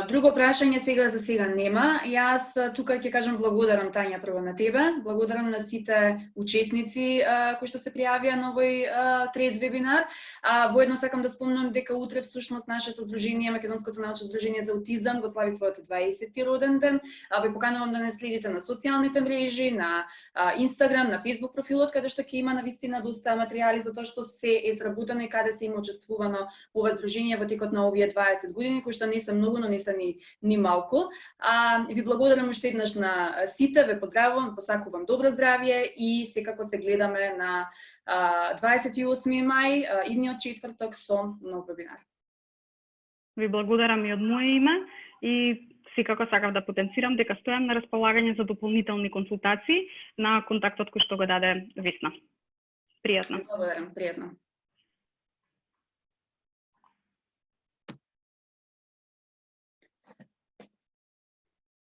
Друго прашање за сега нема. Јас тука ќе кажам благодарам Тања прво на тебе, благодарам на сите учесници кои што се пријавија на овој трет вебинар. Воедно сакам да спомнам дека утре всушност нашето здружение, Македонското научно здружение за аутизам, го слави својот 20-ти роден ден. Ве поканувам да не следите на социјалните мрежи, на Инстаграм, на Фејсбук профилот, каде што ќе има навистина доста материјали за тоа што се е сработено и каде се има учествувано ова здружение во текот на овие 20 години, кои што не се многу, но не се ни малку. Ви благодарам уште еднаш на сите, ве поздравувам, посакувам добро здравје и секако се гледаме на 28 мај, идниот четврток со нов вебинар. Ви благодарам и од моје име и секако сакав да потенцирам дека стојам на располагање за дополнителни консултации на контактот кој што го даде Весна. Пријатно. Благодарам, пријатно.